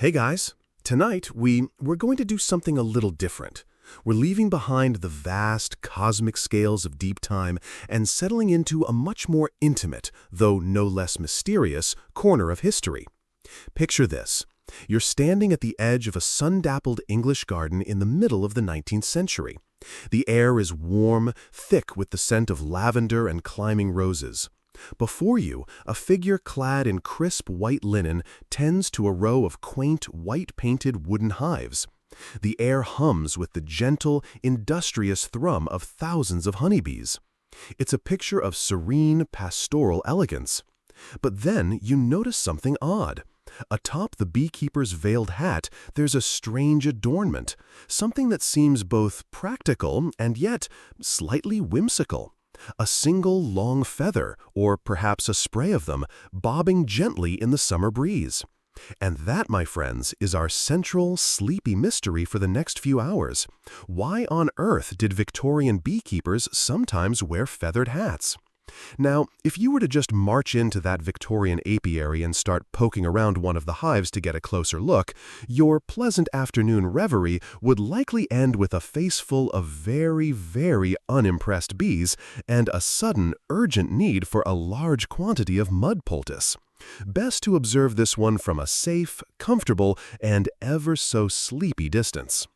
Hey guys, tonight we're going to do something a little different. We're leaving behind the vast cosmic scales of deep time and settling into a much more intimate, though no less mysterious, corner of history. Picture this. You're standing at the edge of a sun-dappled English garden in the middle of the 19th century. The air is warm, thick with the scent of lavender and climbing roses. Before you, a figure clad in crisp white linen tends to a row of quaint white-painted wooden hives. The air hums with the gentle, industrious thrum of thousands of honeybees. It's a picture of serene, pastoral elegance. But then you notice something odd. Atop the beekeeper's veiled hat, there's a strange adornment, something that seems both practical and yet slightly whimsical. A single long feather, or perhaps a spray of them, bobbing gently in the summer breeze. And that, my friends, is our central, sleepy mystery for the next few hours. Why on earth did Victorian beekeepers sometimes wear feathered hats? Now, if you were to just march into that Victorian apiary and start poking around one of the hives to get a closer look, your pleasant afternoon reverie would likely end with a face full of very, very unimpressed bees and a sudden, urgent need for a large quantity of mud poultice. Best to observe this one from a safe, comfortable, and ever so sleepy distance.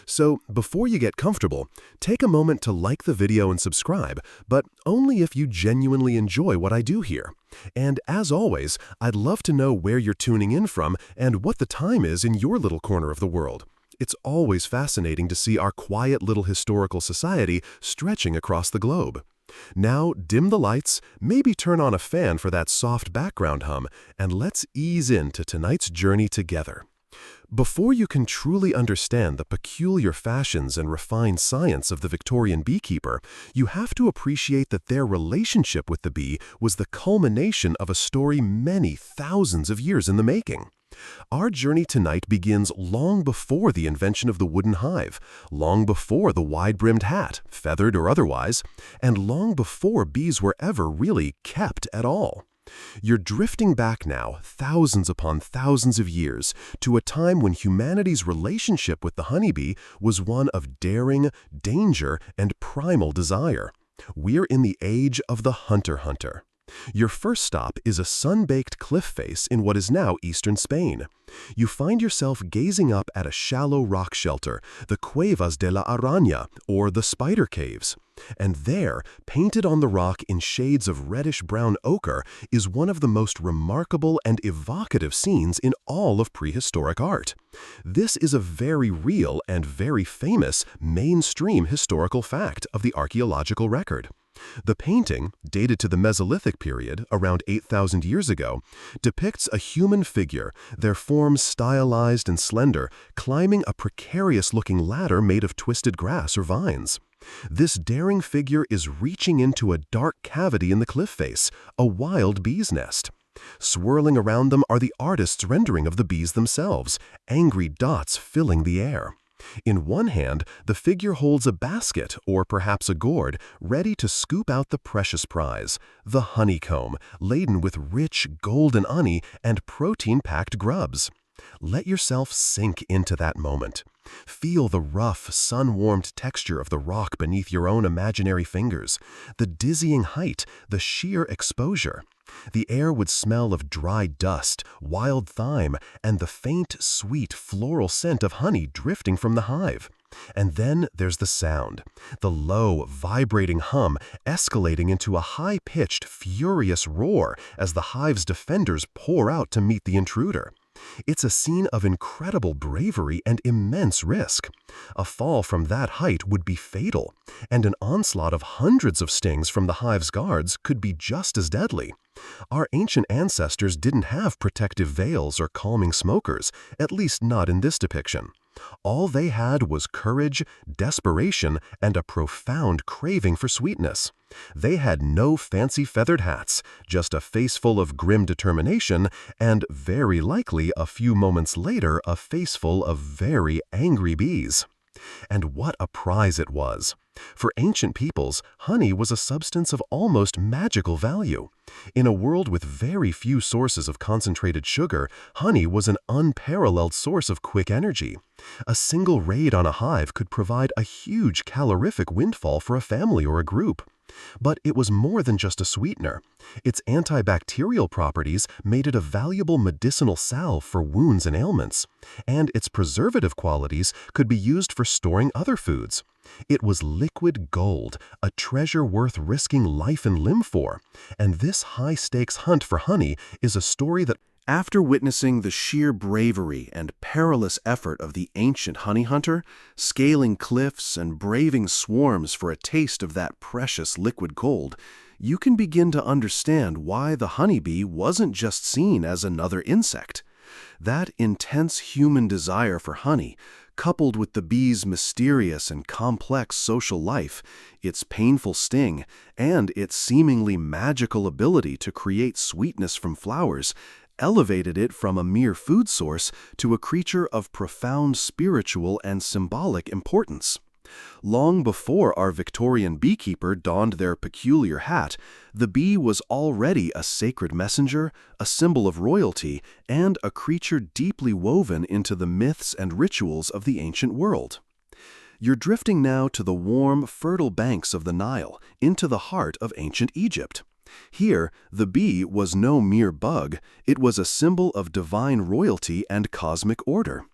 So, before you get comfortable, take a moment to like the video and subscribe, but only if you genuinely enjoy what I do here. And as always, I'd love to know where you're tuning in from and what the time is in your little corner of the world. It's always fascinating to see our quiet little historical society stretching across the globe. Now, dim the lights, maybe turn on a fan for that soft background hum, and let's ease into tonight's journey together. Before you can truly understand the peculiar fashions and refined science of the Victorian beekeeper, you have to appreciate that their relationship with the bee was the culmination of a story many thousands of years in the making. Our journey tonight begins long before the invention of the wooden hive, long before the wide-brimmed hat, feathered or otherwise, and long before bees were ever really kept at all. You're drifting back now, thousands upon thousands of years, to a time when humanity's relationship with the honeybee was one of daring, danger, and primal desire. We're in the age of the hunter-hunter. Your first stop is a sun-baked cliff face in what is now eastern Spain. You find yourself gazing up at a shallow rock shelter, the Cuevas de la Araña, or the Spider Caves. And there, painted on the rock in shades of reddish-brown ochre, is one of the most remarkable and evocative scenes in all of prehistoric art. This is a very real and very famous mainstream historical fact of the archaeological record. The painting, dated to the Mesolithic period, around 8,000 years ago, depicts a human figure, their forms stylized and slender, climbing a precarious-looking ladder made of twisted grass or vines. This daring figure is reaching into a dark cavity in the cliff face, a wild bee's nest. Swirling around them are the artist's rendering of the bees themselves, angry dots filling the air. In one hand, the figure holds a basket, or perhaps a gourd, ready to scoop out the precious prize, the honeycomb, laden with rich golden honey and protein-packed grubs. Let yourself sink into that moment. Feel the rough, sun-warmed texture of the rock beneath your own imaginary fingers, the dizzying height, the sheer exposure. The air would smell of dry dust, wild thyme, and the faint, sweet, floral scent of honey drifting from the hive. And then there's the sound, the low, vibrating hum escalating into a high-pitched, furious roar as the hive's defenders pour out to meet the intruder. It's a scene of incredible bravery and immense risk. A fall from that height would be fatal, and an onslaught of hundreds of stings from the hive's guards could be just as deadly. Our ancient ancestors didn't have protective veils or calming smokers, at least not in this depiction. All they had was courage, desperation, and a profound craving for sweetness. They had no fancy feathered hats, just a face full of grim determination, and very likely a few moments later a face full of very angry bees. And what a prize it was! For ancient peoples, honey was a substance of almost magical value. In a world with very few sources of concentrated sugar, honey was an unparalleled source of quick energy. A single raid on a hive could provide a huge calorific windfall for a family or a group. But it was more than just a sweetener. Its antibacterial properties made it a valuable medicinal salve for wounds and ailments, and its preservative qualities could be used for storing other foods. It was liquid gold, a treasure worth risking life and limb for, and this high-stakes hunt for honey is a story that after witnessing the sheer bravery and perilous effort of the ancient honey hunter, scaling cliffs and braving swarms for a taste of that precious liquid gold, you can begin to understand why the honeybee wasn't just seen as another insect. That intense human desire for honey, coupled with the bee's mysterious and complex social life, its painful sting, and its seemingly magical ability to create sweetness from flowers, elevated it from a mere food source to a creature of profound spiritual and symbolic importance. Long before our Victorian beekeeper donned their peculiar hat, the bee was already a sacred messenger, a symbol of royalty, and a creature deeply woven into the myths and rituals of the ancient world. You're drifting now to the warm, fertile banks of the Nile, into the heart of ancient Egypt. Here, the bee was no mere bug, it was a symbol of divine royalty and cosmic order.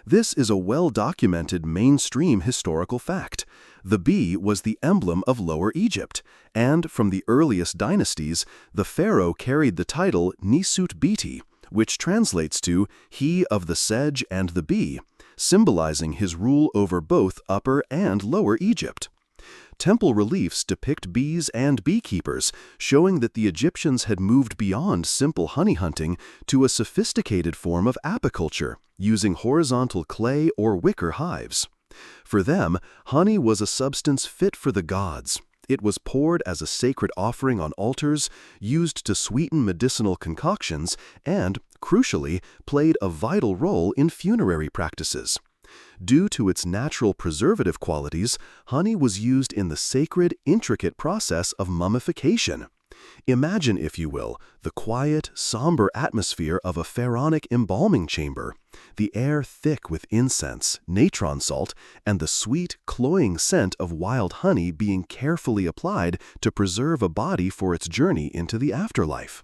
This is a well-documented mainstream historical fact. The bee was the emblem of Lower Egypt, and from the earliest dynasties, the pharaoh carried the title Nisut Beti, which translates to "he of the sedge and the bee," symbolizing his rule over both Upper and Lower Egypt. Temple reliefs depict bees and beekeepers, showing that the Egyptians had moved beyond simple honey hunting to a sophisticated form of apiculture, using horizontal clay or wicker hives. For them, honey was a substance fit for the gods. It was poured as a sacred offering on altars, used to sweeten medicinal concoctions, and, crucially, played a vital role in funerary practices. Due to its natural preservative qualities, honey was used in the sacred, intricate process of mummification. Imagine, if you will, the quiet, somber atmosphere of a pharaonic embalming chamber, the air thick with incense, natron salt, and the sweet, cloying scent of wild honey being carefully applied to preserve a body for its journey into the afterlife.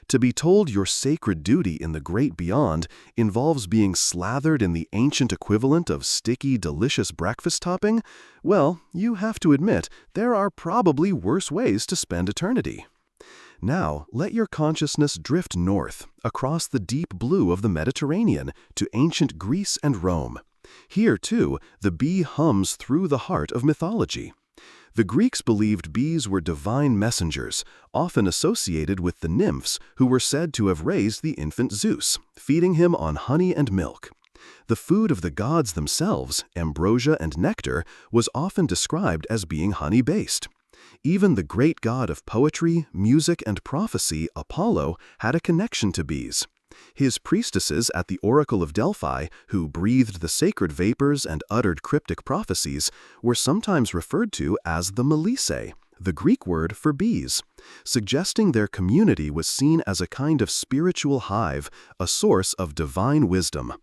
To be told your sacred duty in the great beyond involves being slathered in the ancient equivalent of sticky, delicious breakfast topping, well, you have to admit there are probably worse ways to spend eternity. Now, let your consciousness drift north, across the deep blue of the Mediterranean, to ancient Greece and Rome. Here, too, the bee hums through the heart of mythology. The Greeks believed bees were divine messengers, often associated with the nymphs who were said to have raised the infant Zeus, feeding him on honey and milk. The food of the gods themselves, ambrosia and nectar, was often described as being honey-based. Even the great god of poetry, music, and prophecy, Apollo, had a connection to bees. His priestesses at the Oracle of Delphi, who breathed the sacred vapors and uttered cryptic prophecies, were sometimes referred to as the Melissae, the Greek word for bees, suggesting their community was seen as a kind of spiritual hive, a source of divine wisdom.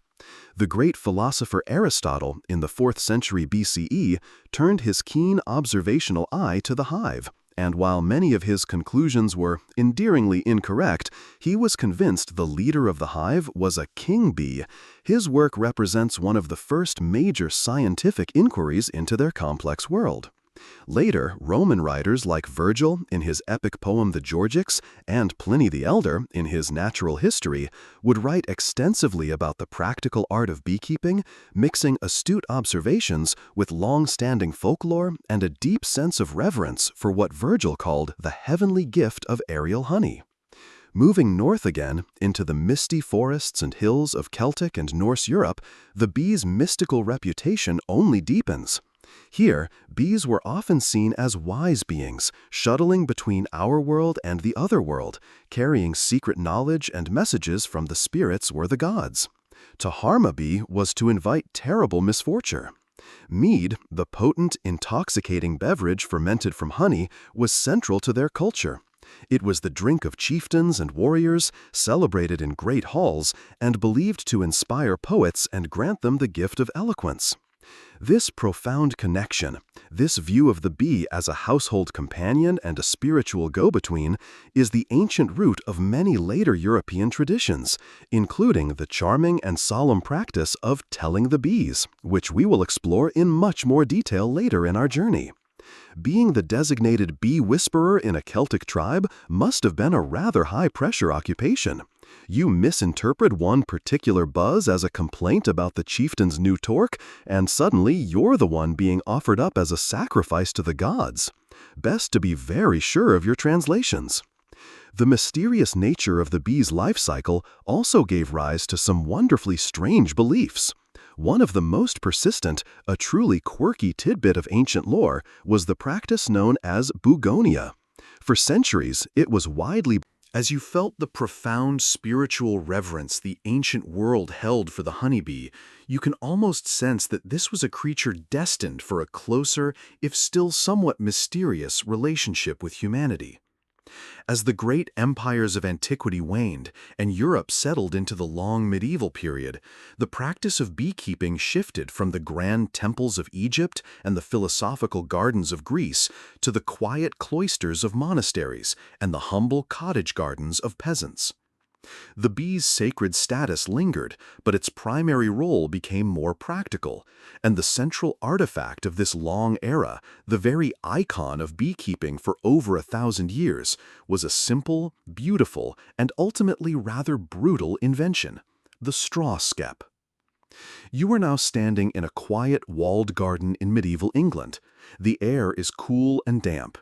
The great philosopher Aristotle, in the 4th century BCE, turned his keen observational eye to the hive, and while many of his conclusions were endearingly incorrect, he was convinced the leader of the hive was a king bee. His work represents one of the first major scientific inquiries into their complex world. Later, Roman writers like Virgil in his epic poem The Georgics and Pliny the Elder in his Natural History would write extensively about the practical art of beekeeping, mixing astute observations with long-standing folklore and a deep sense of reverence for what Virgil called the heavenly gift of aerial honey. Moving north again, into the misty forests and hills of Celtic and Norse Europe, the bee's mystical reputation only deepens. Here, bees were often seen as wise beings, shuttling between our world and the other world, carrying secret knowledge and messages from the spirits or the gods. To harm a bee was to invite terrible misfortune. Mead, the potent, intoxicating beverage fermented from honey, was central to their culture. It was the drink of chieftains and warriors, celebrated in great halls, and believed to inspire poets and grant them the gift of eloquence. This profound connection, this view of the bee as a household companion and a spiritual go-between, is the ancient root of many later European traditions, including the charming and solemn practice of telling the bees, which we will explore in much more detail later in our journey. Being the designated bee whisperer in a Celtic tribe must have been a rather high-pressure occupation. You misinterpret one particular buzz as a complaint about the chieftain's new torque, and suddenly you're the one being offered up as a sacrifice to the gods. Best to be very sure of your translations. The mysterious nature of the bee's life cycle also gave rise to some wonderfully strange beliefs. One of the most persistent, a truly quirky tidbit of ancient lore, was the practice known as boogonia. For centuries, it was widely. As you felt the profound spiritual reverence the ancient world held for the honeybee, you can almost sense that this was a creature destined for a closer, if still somewhat mysterious, relationship with humanity. As the great empires of antiquity waned and Europe settled into the long medieval period, the practice of beekeeping shifted from the grand temples of Egypt and the philosophical gardens of Greece to the quiet cloisters of monasteries and the humble cottage gardens of peasants. The bee's sacred status lingered, but its primary role became more practical, and the central artifact of this long era, the very icon of beekeeping for over 1,000 years, was a simple, beautiful, and ultimately rather brutal invention: the straw skep. You are now standing in a quiet, walled garden in medieval England. The air is cool and damp.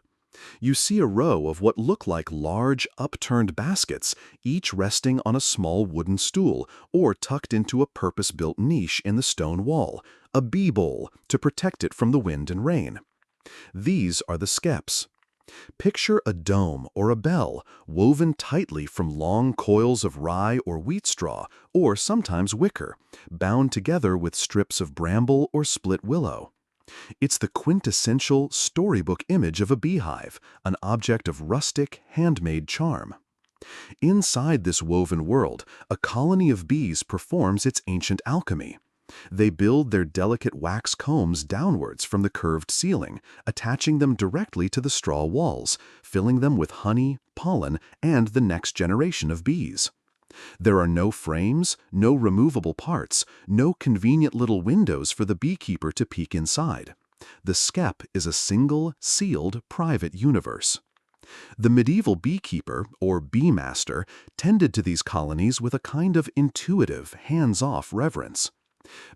You see a row of what look like large, upturned baskets, each resting on a small wooden stool or tucked into a purpose-built niche in the stone wall, a bee bowl, to protect it from the wind and rain. These are the skeps. Picture a dome or a bell woven tightly from long coils of rye or wheat straw, or sometimes wicker, bound together with strips of bramble or split willow. It's the quintessential storybook image of a beehive, an object of rustic, handmade charm. Inside this woven world, a colony of bees performs its ancient alchemy. They build their delicate wax combs downwards from the curved ceiling, attaching them directly to the straw walls, filling them with honey, pollen, and the next generation of bees. There are no frames, no removable parts, no convenient little windows for the beekeeper to peek inside. The skep is a single, sealed, private universe. The medieval beekeeper, or bee master, tended to these colonies with a kind of intuitive, hands-off reverence.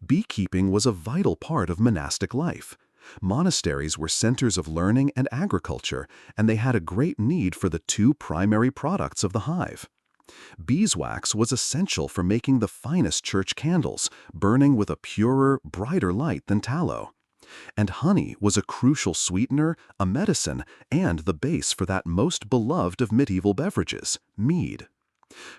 Beekeeping was a vital part of monastic life. Monasteries were centers of learning and agriculture, and they had a great need for the two primary products of the hive. Beeswax was essential for making the finest church candles, burning with a purer, brighter light than tallow. And honey was a crucial sweetener, a medicine, and the base for that most beloved of medieval beverages, mead.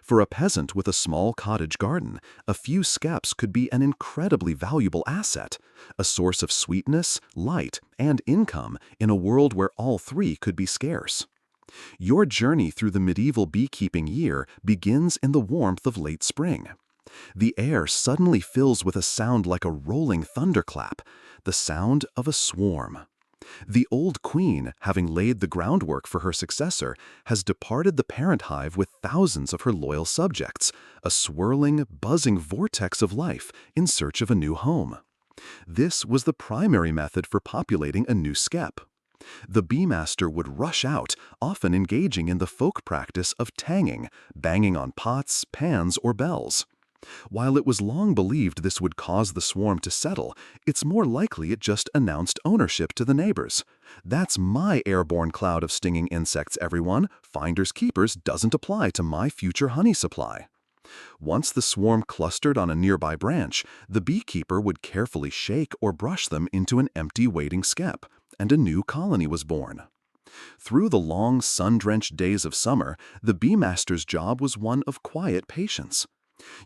For a peasant with a small cottage garden, a few skeps could be an incredibly valuable asset, a source of sweetness, light, and income in a world where all three could be scarce. Your journey through the medieval beekeeping year begins in the warmth of late spring. The air suddenly fills with a sound like a rolling thunderclap, the sound of a swarm. The old queen, having laid the groundwork for her successor, has departed the parent hive with thousands of her loyal subjects, a swirling, buzzing vortex of life in search of a new home. This was the primary method for populating a new skep. The bee-master would rush out, often engaging in the folk practice of tanging, banging on pots, pans, or bells. While it was long believed this would cause the swarm to settle, it's more likely it just announced ownership to the neighbors. That's my airborne cloud of stinging insects, everyone. Finders keepers doesn't apply to my future honey supply. Once the swarm clustered on a nearby branch, the beekeeper would carefully shake or brush them into an empty waiting skep, and a new colony was born. Through the long sun-drenched days of summer, the bee-master's job was one of quiet patience.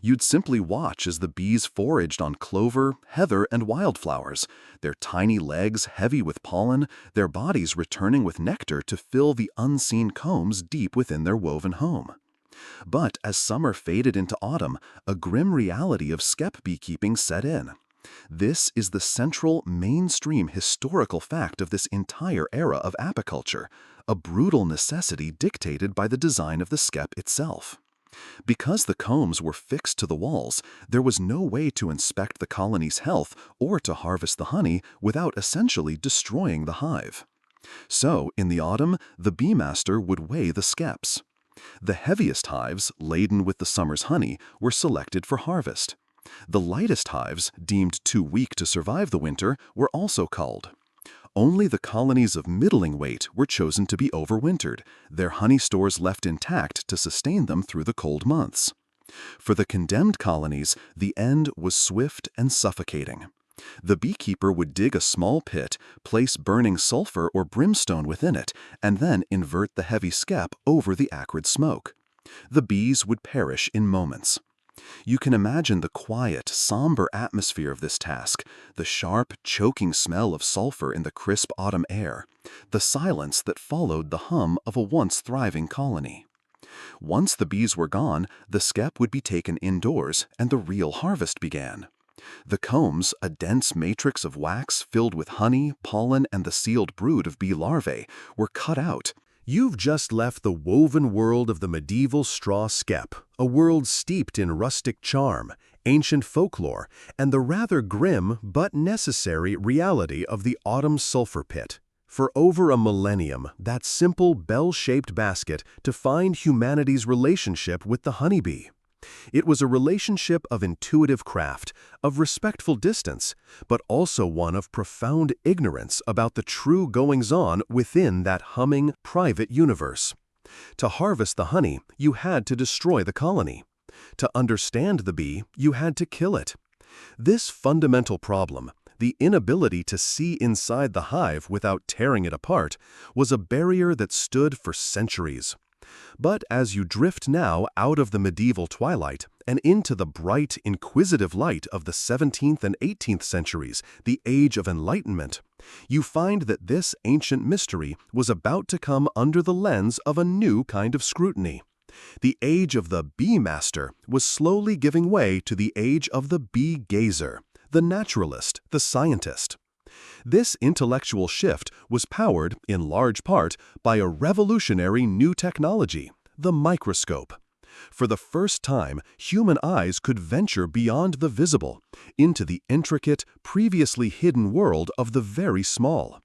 You'd simply watch as the bees foraged on clover, heather, and wildflowers, their tiny legs heavy with pollen, their bodies returning with nectar to fill the unseen combs deep within their woven home. But as summer faded into autumn, a grim reality of skep beekeeping set in. This is the central, mainstream historical fact of this entire era of apiculture, a brutal necessity dictated by the design of the skep itself. Because the combs were fixed to the walls, there was no way to inspect the colony's health or to harvest the honey without essentially destroying the hive. So, in the autumn, the bee master would weigh the skeps. The heaviest hives, laden with the summer's honey, were selected for harvest. The lightest hives, deemed too weak to survive the winter, were also culled. Only the colonies of middling weight were chosen to be overwintered, their honey stores left intact to sustain them through the cold months. For the condemned colonies, the end was swift and suffocating. The beekeeper would dig a small pit, place burning sulfur or brimstone within it, and then invert the heavy skep over the acrid smoke. The bees would perish in moments. You can imagine the quiet, somber atmosphere of this task, the sharp, choking smell of sulfur in the crisp autumn air, the silence that followed the hum of a once thriving colony. Once the bees were gone, the skep would be taken indoors and the real harvest began. The combs, a dense matrix of wax filled with honey, pollen, and the sealed brood of bee larvae, were cut out. You've just left the woven world of the medieval straw skep, a world steeped in rustic charm, ancient folklore, and the rather grim but necessary reality of the autumn sulfur pit. For over a millennium, that simple bell-shaped basket defined humanity's relationship with the honeybee. It was a relationship of intuitive craft, of respectful distance, but also one of profound ignorance about the true goings-on within that humming, private universe. To harvest the honey, you had to destroy the colony. To understand the bee, you had to kill it. This fundamental problem, the inability to see inside the hive without tearing it apart, was a barrier that stood for centuries. But as you drift now out of the medieval twilight and into the bright, inquisitive light of the 17th and 18th centuries, the Age of Enlightenment, you find that this ancient mystery was about to come under the lens of a new kind of scrutiny. The age of the bee master was slowly giving way to the age of the bee gazer, the naturalist, the scientist. This intellectual shift was powered, in large part, by a revolutionary new technology, the microscope. For the first time, human eyes could venture beyond the visible, into the intricate, previously hidden world of the very small.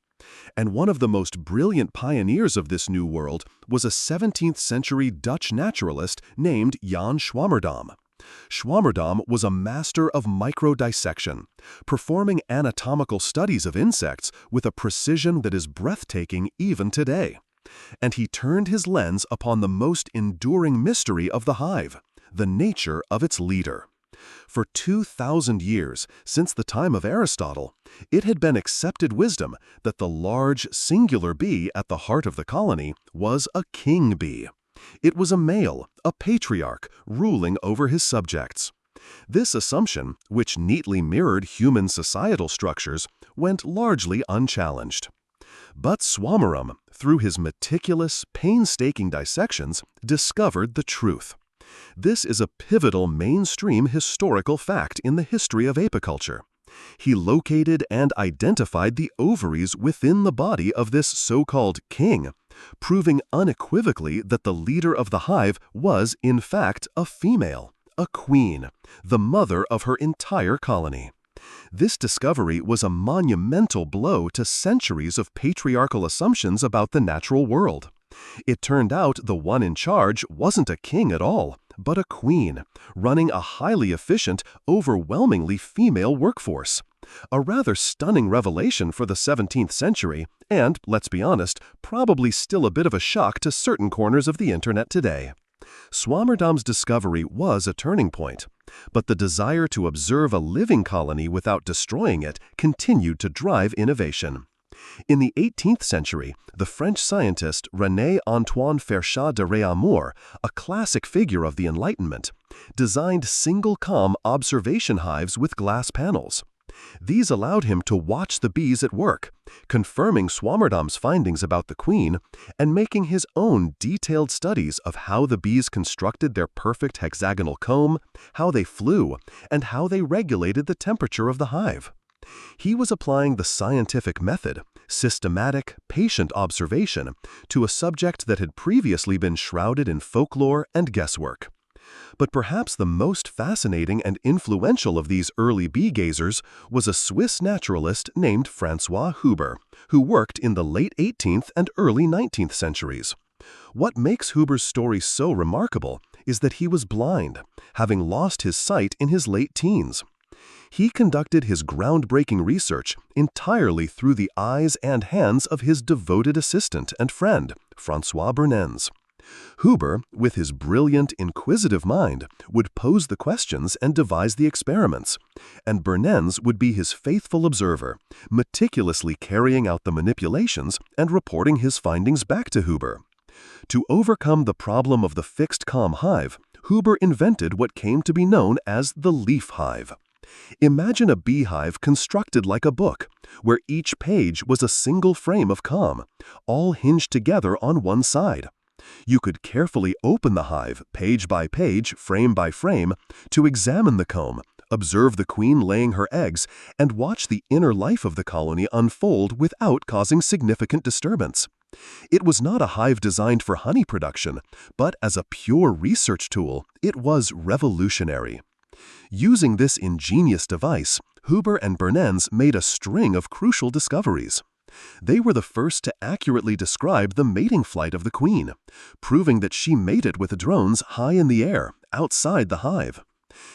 And one of the most brilliant pioneers of this new world was a 17th-century Dutch naturalist named Jan Swammerdam. Swammerdam was a master of microdissection, performing anatomical studies of insects with a precision that is breathtaking even today. And he turned his lens upon the most enduring mystery of the hive, the nature of its leader. For 2,000 years, since the time of Aristotle, it had been accepted wisdom that the large, singular bee at the heart of the colony was a king bee. It was a male, a patriarch, ruling over his subjects. This assumption, which neatly mirrored human societal structures, went largely unchallenged. But Swammerdam, through his meticulous, painstaking dissections, discovered the truth. This is a pivotal mainstream historical fact in the history of apiculture. He located and identified the ovaries within the body of this so-called king, proving unequivocally that the leader of the hive was, in fact, a female, a queen, the mother of her entire colony. This discovery was a monumental blow to centuries of patriarchal assumptions about the natural world. It turned out the one in charge wasn't a king at all, but a queen, running a highly efficient, overwhelmingly female workforce. A rather stunning revelation for the 17th century, and, let's be honest, probably still a bit of a shock to certain corners of the internet today. Swammerdam's discovery was a turning point, but the desire to observe a living colony without destroying it continued to drive innovation. In the 18th century, the French scientist René-Antoine Ferchat de Réaumur, a classic figure of the Enlightenment, designed single-comb observation hives with glass panels. These allowed him to watch the bees at work, confirming Swammerdam's findings about the queen and making his own detailed studies of how the bees constructed their perfect hexagonal comb, how they flew, and how they regulated the temperature of the hive. He was applying the scientific method, systematic, patient observation, to a subject that had previously been shrouded in folklore and guesswork. But perhaps the most fascinating and influential of these early bee gazers was a Swiss naturalist named Francois Huber, who worked in the late 18th and early 19th centuries. What makes Huber's story so remarkable is that he was blind, having lost his sight in his late teens. He conducted his groundbreaking research entirely through the eyes and hands of his devoted assistant and friend, François Bernens. Huber, with his brilliant, inquisitive mind, would pose the questions and devise the experiments, and Bernens would be his faithful observer, meticulously carrying out the manipulations and reporting his findings back to Huber. To overcome the problem of the fixed comb hive, Huber invented what came to be known as the leaf hive. Imagine a beehive constructed like a book, where each page was a single frame of comb, all hinged together on one side. You could carefully open the hive, page by page, frame by frame, to examine the comb, observe the queen laying her eggs, and watch the inner life of the colony unfold without causing significant disturbance. It was not a hive designed for honey production, but as a pure research tool, it was revolutionary. Using this ingenious device, Huber and Bernens made a string of crucial discoveries. They were the first to accurately describe the mating flight of the queen, proving that she mated with the drones high in the air, outside the hive.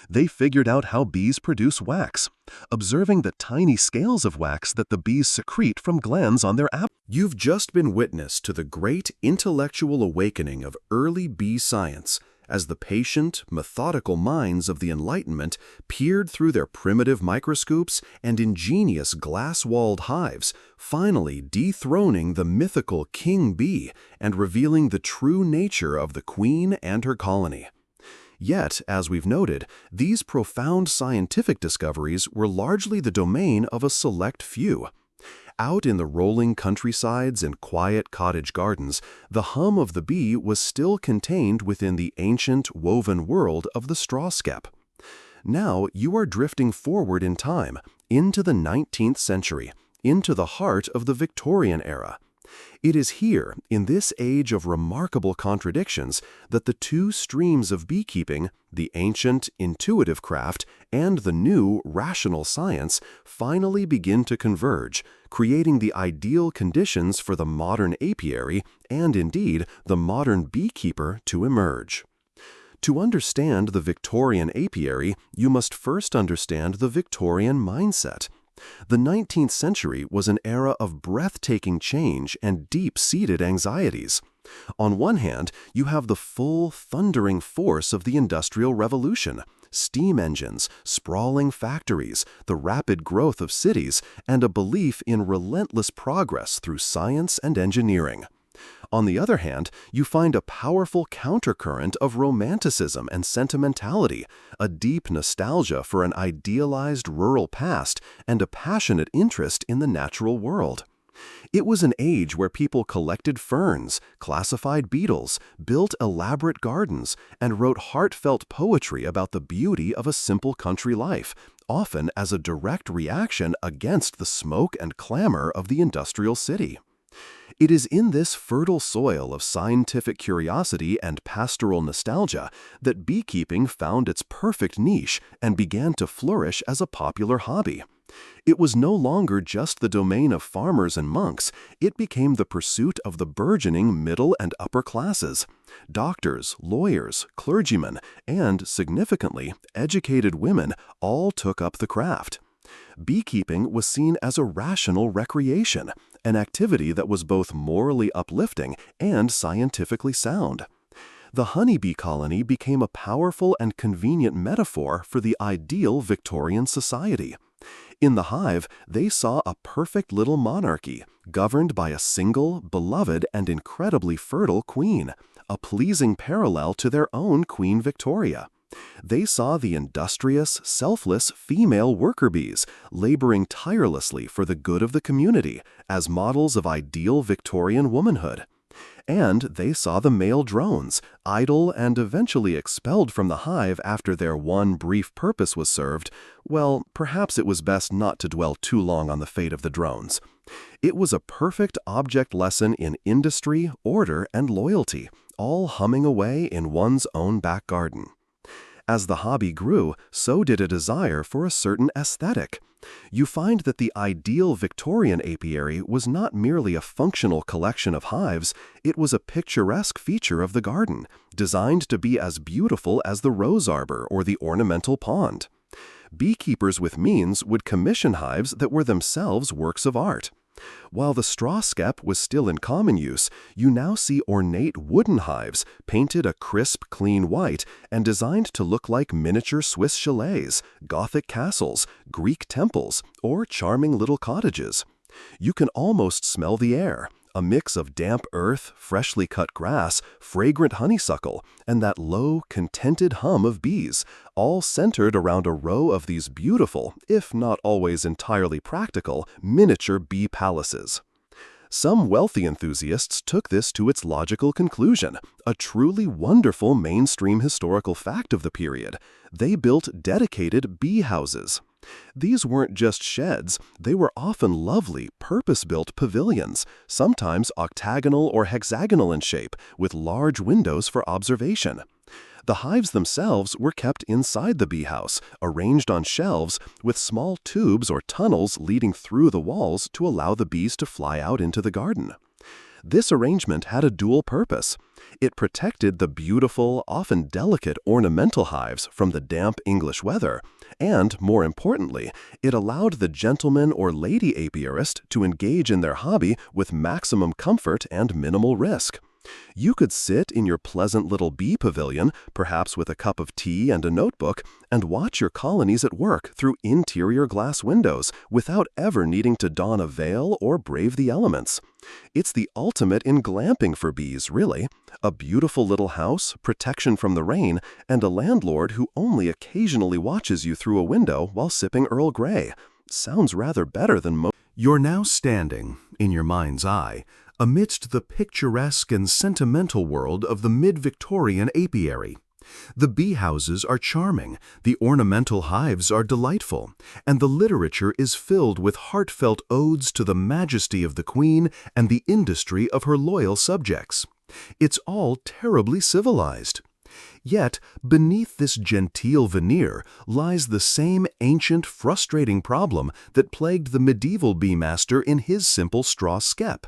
They figured out how bees produce wax, observing the tiny scales of wax that the bees secrete from glands on their abdomen. You've just been witness to the great intellectual awakening of early bee science, as the patient, methodical minds of the Enlightenment peered through their primitive microscopes and ingenious glass-walled hives, finally dethroning the mythical king bee and revealing the true nature of the queen and her colony. Yet, as we've noted, these profound scientific discoveries were largely the domain of a select few. Out in the rolling countrysides and quiet cottage gardens, the hum of the bee was still contained within the ancient, woven world of the straw skep. Now you are drifting forward in time, into the 19th century, into the heart of the Victorian era. It is here, in this age of remarkable contradictions, that the two streams of beekeeping, the ancient, intuitive craft and the new, rational science, finally begin to converge, creating the ideal conditions for the modern apiary and, indeed, the modern beekeeper to emerge. To understand the Victorian apiary, you must first understand the Victorian mindset. The 19th century was an era of breathtaking change and deep-seated anxieties. On one hand, you have the full, thundering force of the Industrial Revolution, steam engines, sprawling factories, the rapid growth of cities, and a belief in relentless progress through science and engineering. On the other hand, you find a powerful countercurrent of romanticism and sentimentality, a deep nostalgia for an idealized rural past, and a passionate interest in the natural world. It was an age where people collected ferns, classified beetles, built elaborate gardens, and wrote heartfelt poetry about the beauty of a simple country life, often as a direct reaction against the smoke and clamor of the industrial city. It is in this fertile soil of scientific curiosity and pastoral nostalgia that beekeeping found its perfect niche and began to flourish as a popular hobby. It was no longer just the domain of farmers and monks, it became the pursuit of the burgeoning middle and upper classes. Doctors, lawyers, clergymen, and, significantly, educated women all took up the craft. Beekeeping was seen as a rational recreation, an activity that was both morally uplifting and scientifically sound. The honeybee colony became a powerful and convenient metaphor for the ideal Victorian society. In the hive, they saw a perfect little monarchy, governed by a single, beloved, and incredibly fertile queen, a pleasing parallel to their own Queen Victoria. They saw the industrious, selfless female worker bees laboring tirelessly for the good of the community as models of ideal Victorian womanhood. And they saw the male drones, idle and eventually expelled from the hive after their one brief purpose was served. Well, perhaps it was best not to dwell too long on the fate of the drones. It was a perfect object lesson in industry, order, and loyalty, all humming away in one's own back garden. As the hobby grew, so did a desire for a certain aesthetic. You find that the ideal Victorian apiary was not merely a functional collection of hives, it was a picturesque feature of the garden, designed to be as beautiful as the rose arbor or the ornamental pond. Beekeepers with means would commission hives that were themselves works of art. While the straw skep was still in common use, you now see ornate wooden hives painted a crisp, clean white and designed to look like miniature Swiss chalets, Gothic castles, Greek temples, or charming little cottages. You can almost smell the air, a mix of damp earth, freshly cut grass, fragrant honeysuckle, and that low, contented hum of bees, all centered around a row of these beautiful, if not always entirely practical, miniature bee palaces. Some wealthy enthusiasts took this to its logical conclusion, a truly wonderful mainstream historical fact of the period. They built dedicated bee houses. These weren't just sheds, they were often lovely, purpose-built pavilions, sometimes octagonal or hexagonal in shape, with large windows for observation. The hives themselves were kept inside the bee house, arranged on shelves, with small tubes or tunnels leading through the walls to allow the bees to fly out into the garden. This arrangement had a dual purpose. It protected the beautiful, often delicate ornamental hives from the damp English weather, and, more importantly, it allowed the gentleman or lady apiarist to engage in their hobby with maximum comfort and minimal risk. You could sit in your pleasant little bee pavilion, perhaps with a cup of tea and a notebook, and watch your colonies at work through interior glass windows without ever needing to don a veil or brave the elements. It's the ultimate in glamping for bees, really. A beautiful little house, protection from the rain, and a landlord who only occasionally watches you through a window while sipping Earl Grey. Sounds rather better than most. You're now standing, in your mind's eye, amidst the picturesque and sentimental world of the mid-Victorian apiary. The bee houses are charming, the ornamental hives are delightful, and the literature is filled with heartfelt odes to the majesty of the queen and the industry of her loyal subjects. It's all terribly civilized. Yet, beneath this genteel veneer lies the same ancient, frustrating problem that plagued the medieval bee master in his simple straw skep.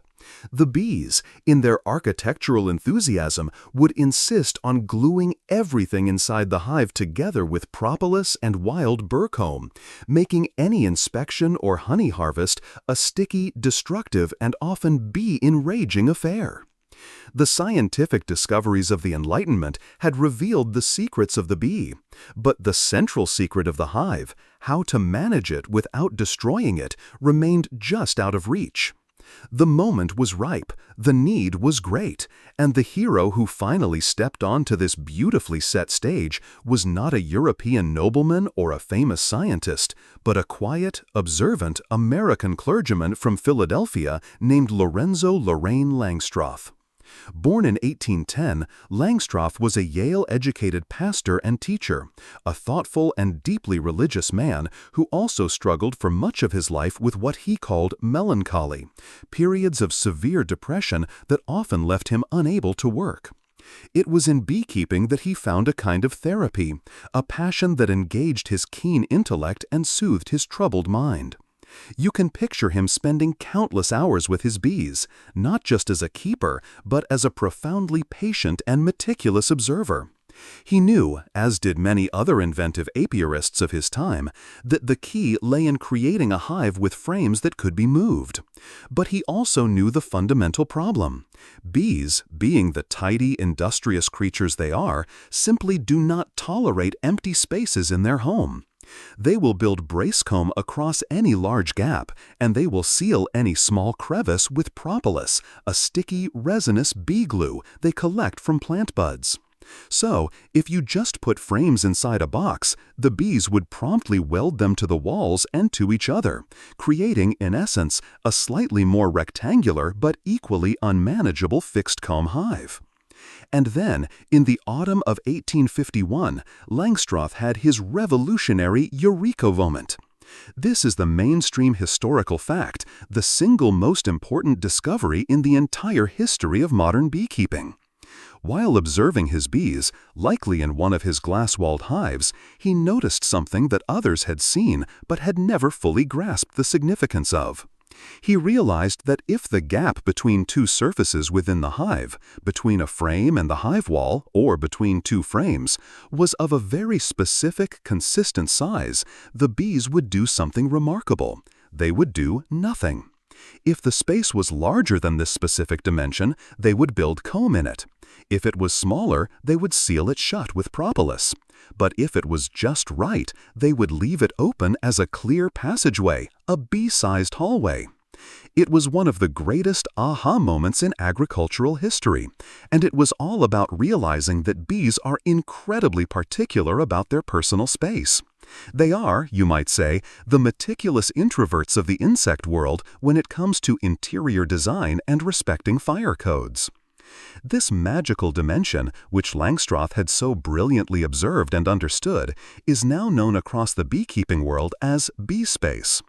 The bees, in their architectural enthusiasm, would insist on gluing everything inside the hive together with propolis and wild burr comb, making any inspection or honey harvest a sticky, destructive, and often bee-enraging affair. The scientific discoveries of the Enlightenment had revealed the secrets of the bee, but the central secret of the hive, how to manage it without destroying it, remained just out of reach. The moment was ripe, the need was great, and the hero who finally stepped onto this beautifully set stage was not a European nobleman or a famous scientist, but a quiet, observant American clergyman from Philadelphia named Lorenzo Lorraine Langstroth. Born in 1810, Langstroth was a Yale-educated pastor and teacher, a thoughtful and deeply religious man who also struggled for much of his life with what he called melancholy, periods of severe depression that often left him unable to work. It was in beekeeping that he found a kind of therapy, a passion that engaged his keen intellect and soothed his troubled mind. You can picture him spending countless hours with his bees, not just as a keeper, but as a profoundly patient and meticulous observer. He knew, as did many other inventive apiarists of his time, that the key lay in creating a hive with frames that could be moved. But he also knew the fundamental problem. Bees, being the tidy, industrious creatures they are, simply do not tolerate empty spaces in their home. They will build brace comb across any large gap, and they will seal any small crevice with propolis, a sticky, resinous bee glue they collect from plant buds. So, if you just put frames inside a box, the bees would promptly weld them to the walls and to each other, creating, in essence, a slightly more rectangular but equally unmanageable fixed-comb hive. And then, in the autumn of 1851, Langstroth had his revolutionary Eureka moment. This is the mainstream historical fact, the single most important discovery in the entire history of modern beekeeping. While observing his bees, likely in one of his glass-walled hives, he noticed something that others had seen but had never fully grasped the significance of. He realized that if the gap between two surfaces within the hive, between a frame and the hive wall, or between two frames, was of a very specific, consistent size, the bees would do something remarkable. They would do nothing. If the space was larger than this specific dimension, they would build comb in it. If it was smaller, they would seal it shut with propolis. But if it was just right, they would leave it open as a clear passageway, a bee-sized hallway. It was one of the greatest aha moments in agricultural history, and it was all about realizing that bees are incredibly particular about their personal space. They are, you might say, the meticulous introverts of the insect world when it comes to interior design and respecting fire codes. This magical dimension, which Langstroth had so brilliantly observed and understood, is now known across the beekeeping world as bee space.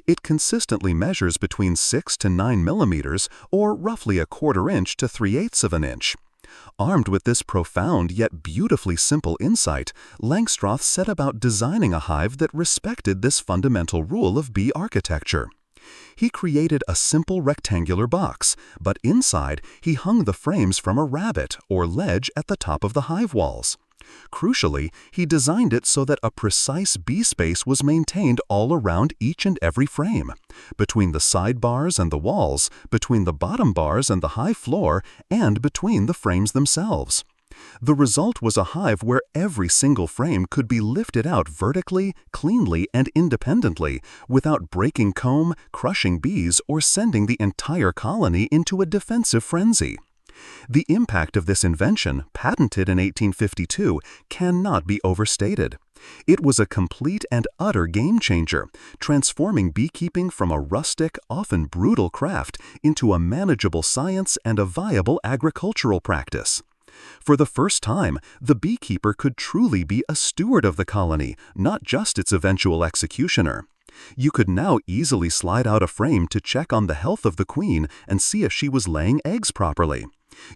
It consistently measures between 6 to 9 millimeters, or roughly a quarter inch to 3/8 of an inch. Armed with this profound yet beautifully simple insight, Langstroth set about designing a hive that respected this fundamental rule of bee architecture. He created a simple rectangular box, but inside he hung the frames from a rabbet or ledge at the top of the hive walls. Crucially, he designed it so that a precise bee space was maintained all around each and every frame, between the side bars and the walls, between the bottom bars and the hive floor, and between the frames themselves. The result was a hive where every single frame could be lifted out vertically, cleanly, and independently, without breaking comb, crushing bees, or sending the entire colony into a defensive frenzy. The impact of this invention, patented in 1852, cannot be overstated. It was a complete and utter game-changer, transforming beekeeping from a rustic, often brutal craft into a manageable science and a viable agricultural practice. For the first time, the beekeeper could truly be a steward of the colony, not just its eventual executioner. You could now easily slide out a frame to check on the health of the queen and see if she was laying eggs properly.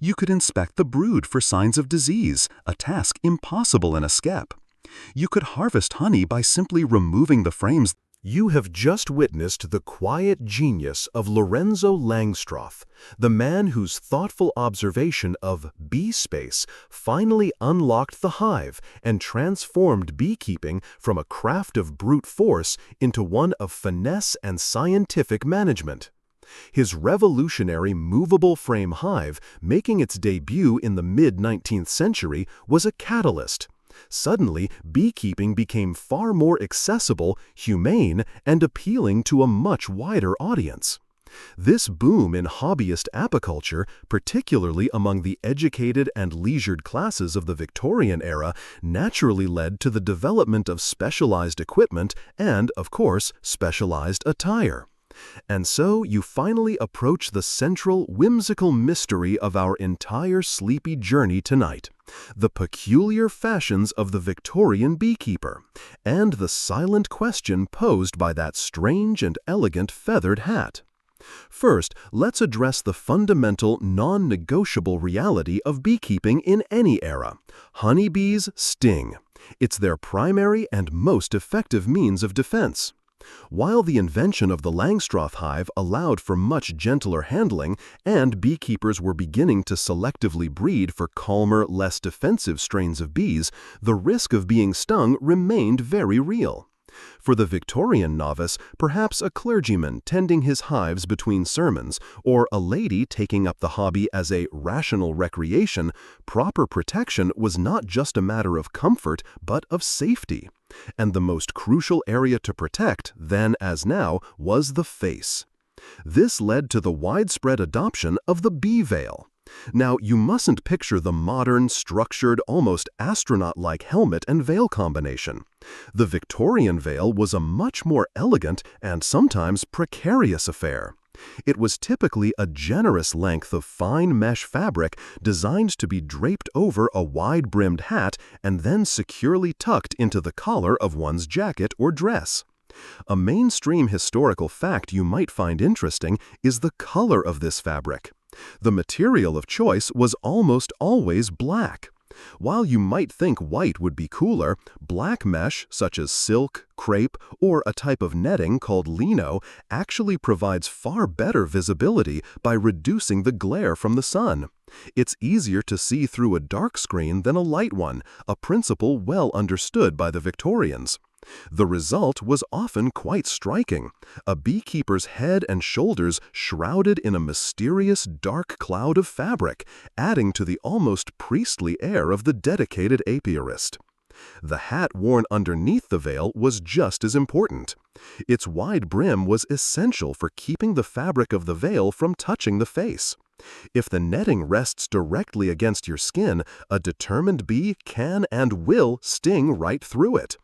You could inspect the brood for signs of disease, a task impossible in a skep. You could harvest honey by simply removing the frames. You have just witnessed the quiet genius of Lorenzo Langstroth, the man whose thoughtful observation of bee space finally unlocked the hive and transformed beekeeping from a craft of brute force into one of finesse and scientific management. His revolutionary movable frame hive, making its debut in the mid-19th century, was a catalyst. Suddenly, beekeeping became far more accessible, humane, and appealing to a much wider audience. This boom in hobbyist apiculture, particularly among the educated and leisured classes of the Victorian era, naturally led to the development of specialized equipment and, of course, specialized attire. And so you finally approach the central, whimsical mystery of our entire sleepy journey tonight: the peculiar fashions of the Victorian beekeeper, and the silent question posed by that strange and elegant feathered hat. First, let's address the fundamental, non-negotiable reality of beekeeping in any era. Honeybees sting. It's their primary and most effective means of defense. While the invention of the Langstroth hive allowed for much gentler handling, and beekeepers were beginning to selectively breed for calmer, less defensive strains of bees, the risk of being stung remained very real. For the Victorian novice, perhaps a clergyman tending his hives between sermons, or a lady taking up the hobby as a rational recreation, proper protection was not just a matter of comfort, but of safety. And the most crucial area to protect, then as now, was the face. This led to the widespread adoption of the bee veil. Now, you mustn't picture the modern, structured, almost astronaut-like helmet and veil combination. The Victorian veil was a much more elegant and sometimes precarious affair. It was typically a generous length of fine mesh fabric designed to be draped over a wide-brimmed hat and then securely tucked into the collar of one's jacket or dress. A mainstream historical fact you might find interesting is the color of this fabric. The material of choice was almost always black. While you might think white would be cooler, black mesh, such as silk, crepe, or a type of netting called lino, actually provides far better visibility by reducing the glare from the sun. It's easier to see through a dark screen than a light one, a principle well understood by the Victorians. The result was often quite striking: a beekeeper's head and shoulders shrouded in a mysterious dark cloud of fabric, adding to the almost priestly air of the dedicated apiarist. The hat worn underneath the veil was just as important. Its wide brim was essential for keeping the fabric of the veil from touching the face. If the netting rests directly against your skin, a determined bee can and will sting right through it.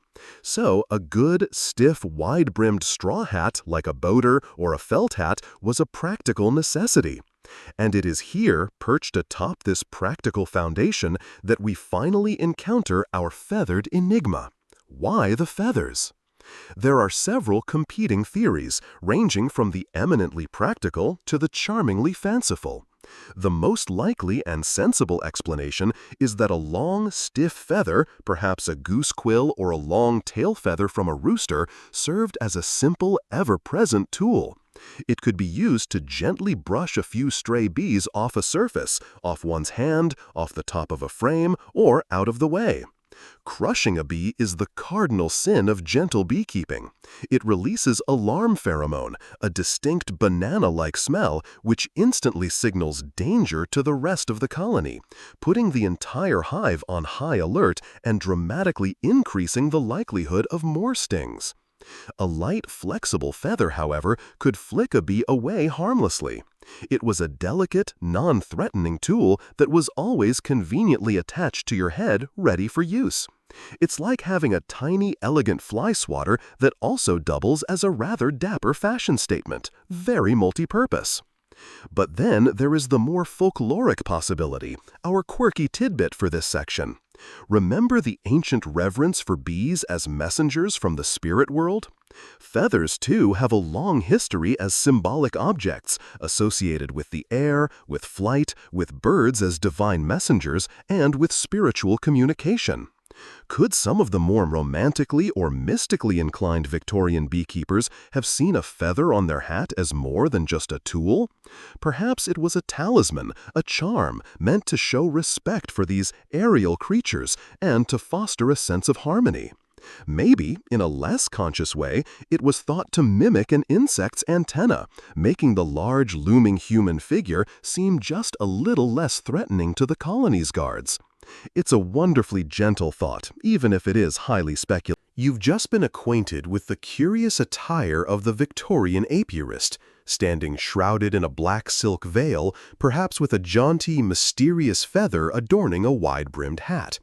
So, a good, stiff, wide-brimmed straw hat, like a boater or a felt hat, was a practical necessity. And it is here, perched atop this practical foundation, that we finally encounter our feathered enigma. Why the feathers? There are several competing theories, ranging from the eminently practical to the charmingly fanciful. The most likely and sensible explanation is that a long, stiff feather, perhaps a goose quill or a long tail feather from a rooster, served as a simple, ever-present tool. It could be used to gently brush a few stray bees off a surface, off one's hand, off the top of a frame, or out of the way. Crushing a bee is the cardinal sin of gentle beekeeping. It releases alarm pheromone, a distinct banana-like smell which instantly signals danger to the rest of the colony, putting the entire hive on high alert and dramatically increasing the likelihood of more stings. A light, flexible feather, however, could flick a bee away harmlessly. It was a delicate, non-threatening tool that was always conveniently attached to your head, ready for use. It's like having a tiny, elegant fly swatter that also doubles as a rather dapper fashion statement, very multi-purpose. But then there is the more folkloric possibility, our quirky tidbit for this section. Remember the ancient reverence for bees as messengers from the spirit world? Feathers, too, have a long history as symbolic objects associated with the air, with flight, with birds as divine messengers, and with spiritual communication. Could some of the more romantically or mystically inclined Victorian beekeepers have seen a feather on their hat as more than just a tool? Perhaps it was a talisman, a charm, meant to show respect for these aerial creatures and to foster a sense of harmony. Maybe, in a less conscious way, it was thought to mimic an insect's antenna, making the large, looming human figure seem just a little less threatening to the colony's guards. It's a wonderfully gentle thought, even if it is highly speculative. You've just been acquainted with the curious attire of the Victorian apiarist, standing shrouded in a black silk veil, perhaps with a jaunty, mysterious feather adorning a wide-brimmed hat.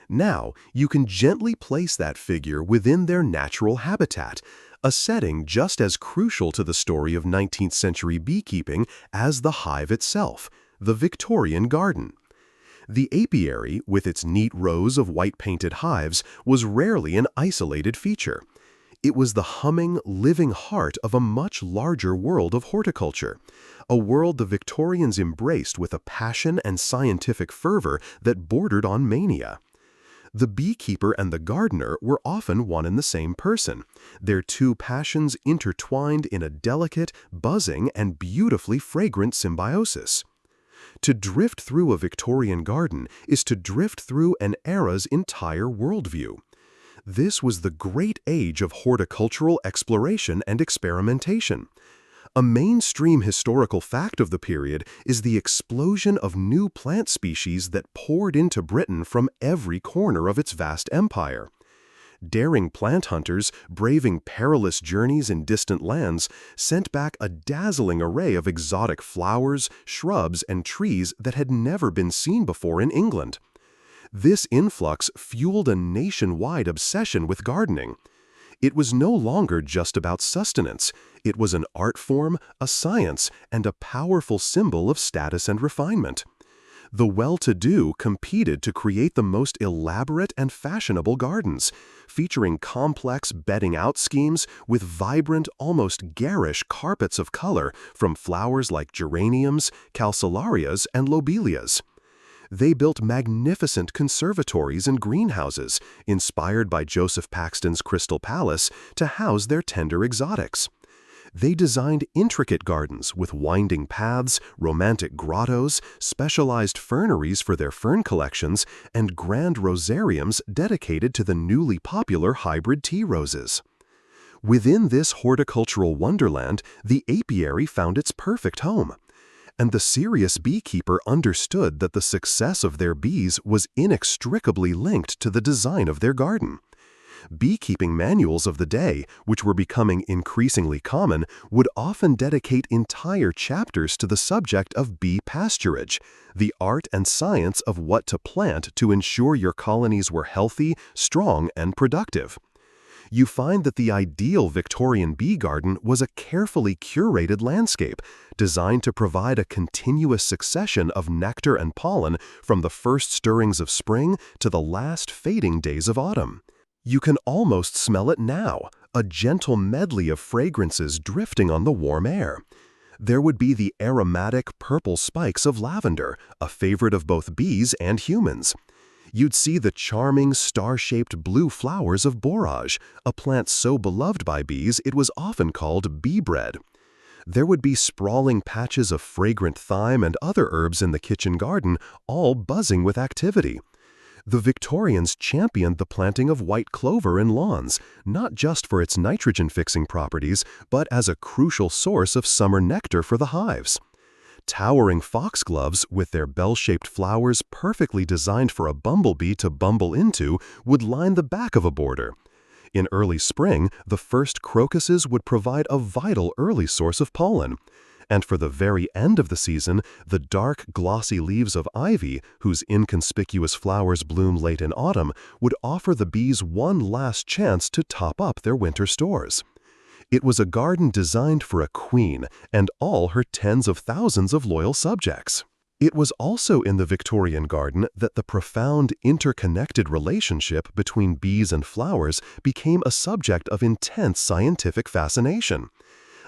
Now, you can gently place that figure within their natural habitat, a setting just as crucial to the story of 19th century beekeeping as the hive itself, the Victorian garden. The apiary, with its neat rows of white-painted hives, was rarely an isolated feature. It was the humming, living heart of a much larger world of horticulture, a world the Victorians embraced with a passion and scientific fervor that bordered on mania. The beekeeper and the gardener were often one and the same person, their two passions intertwined in a delicate, buzzing, and beautifully fragrant symbiosis. To drift through a Victorian garden is to drift through an era's entire worldview. This was the great age of horticultural exploration and experimentation. A mainstream historical fact of the period is the explosion of new plant species that poured into Britain from every corner of its vast empire. Daring plant hunters, braving perilous journeys in distant lands, sent back a dazzling array of exotic flowers, shrubs, and trees that had never been seen before in England. This influx fueled a nationwide obsession with gardening. It was no longer just about sustenance. It was an art form, a science, and a powerful symbol of status and refinement. The well-to-do competed to create the most elaborate and fashionable gardens, featuring complex bedding-out schemes with vibrant, almost garish carpets of color from flowers like geraniums, calceolarias, and lobelias. They built magnificent conservatories and greenhouses, inspired by Joseph Paxton's Crystal Palace, to house their tender exotics. They designed intricate gardens with winding paths, romantic grottos, specialized ferneries for their fern collections, and grand rosariums dedicated to the newly popular hybrid tea roses. Within this horticultural wonderland, the apiary found its perfect home. And the serious beekeeper understood that the success of their bees was inextricably linked to the design of their garden. Beekeeping manuals of the day, which were becoming increasingly common, would often dedicate entire chapters to the subject of bee pasturage, the art and science of what to plant to ensure your colonies were healthy, strong, and productive. You find that the ideal Victorian bee garden was a carefully curated landscape, designed to provide a continuous succession of nectar and pollen from the first stirrings of spring to the last fading days of autumn. You can almost smell it now, a gentle medley of fragrances drifting on the warm air. There would be the aromatic purple spikes of lavender, a favorite of both bees and humans. You'd see the charming star-shaped blue flowers of borage, a plant so beloved by bees it was often called bee bread. There would be sprawling patches of fragrant thyme and other herbs in the kitchen garden, all buzzing with activity. The Victorians championed the planting of white clover in lawns, not just for its nitrogen-fixing properties, but as a crucial source of summer nectar for the hives. Towering foxgloves, with their bell-shaped flowers perfectly designed for a bumblebee to bumble into, would line the back of a border. In early spring, the first crocuses would provide a vital early source of pollen. And for the very end of the season, the dark, glossy leaves of ivy, whose inconspicuous flowers bloom late in autumn, would offer the bees one last chance to top up their winter stores. It was a garden designed for a queen and all her tens of thousands of loyal subjects. It was also in the Victorian garden that the profound, interconnected relationship between bees and flowers became a subject of intense scientific fascination.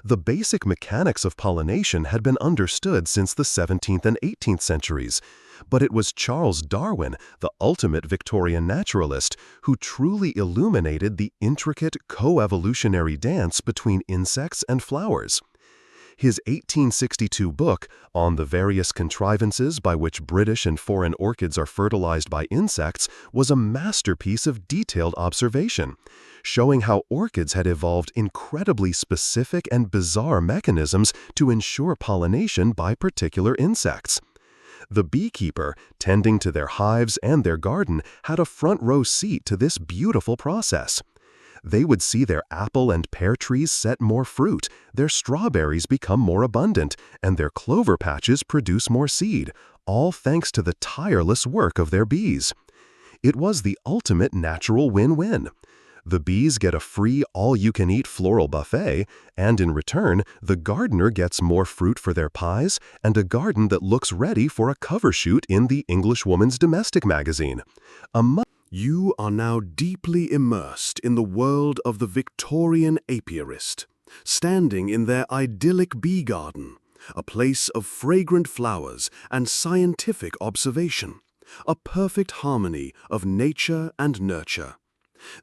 The basic mechanics of pollination had been understood since the 17th and 18th centuries, but it was Charles Darwin, the ultimate Victorian naturalist, who truly illuminated the intricate co-evolutionary dance between insects and flowers. His 1862 book, On the Various Contrivances by which British and Foreign Orchids are Fertilized by Insects, was a masterpiece of detailed observation, showing how orchids had evolved incredibly specific and bizarre mechanisms to ensure pollination by particular insects. The beekeeper, tending to their hives and their garden, had a front-row seat to this beautiful process. They would see their apple and pear trees set more fruit, their strawberries become more abundant, and their clover patches produce more seed, all thanks to the tireless work of their bees. It was the ultimate natural win-win. The bees get a free all-you-can-eat floral buffet, and in return, the gardener gets more fruit for their pies and a garden that looks ready for a cover shoot in the Englishwoman's Domestic magazine. You are now deeply immersed in the world of the Victorian apiarist, standing in their idyllic bee garden, a place of fragrant flowers and scientific observation, a perfect harmony of nature and nurture.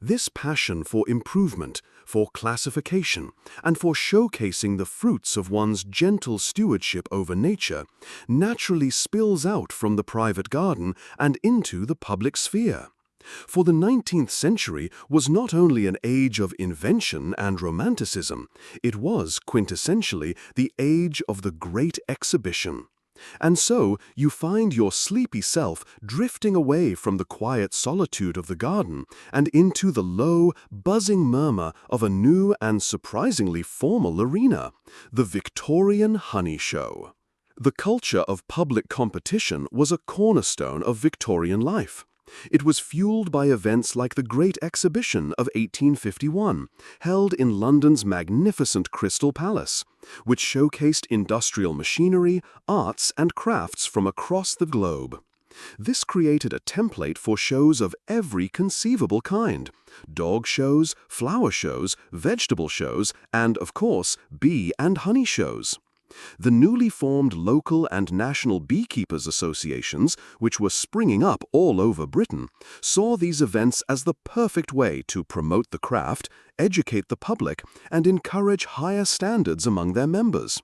This passion for improvement, for classification, and for showcasing the fruits of one's gentle stewardship over nature naturally spills out from the private garden and into the public sphere. For the 19th century was not only an age of invention and romanticism, it was quintessentially the age of the Great Exhibition. And so you find your sleepy self drifting away from the quiet solitude of the garden and into the low, buzzing murmur of a new and surprisingly formal arena, the Victorian Honey Show. The culture of public competition was a cornerstone of Victorian life. It was fueled by events like the Great Exhibition of 1851, held in London's magnificent Crystal Palace, which showcased industrial machinery, arts, and crafts from across the globe. This created a template for shows of every conceivable kind: dog shows, flower shows, vegetable shows, and, of course, bee and honey shows. The newly formed local and national beekeepers associations, which were springing up all over Britain, saw these events as the perfect way to promote the craft, educate the public, and encourage higher standards among their members.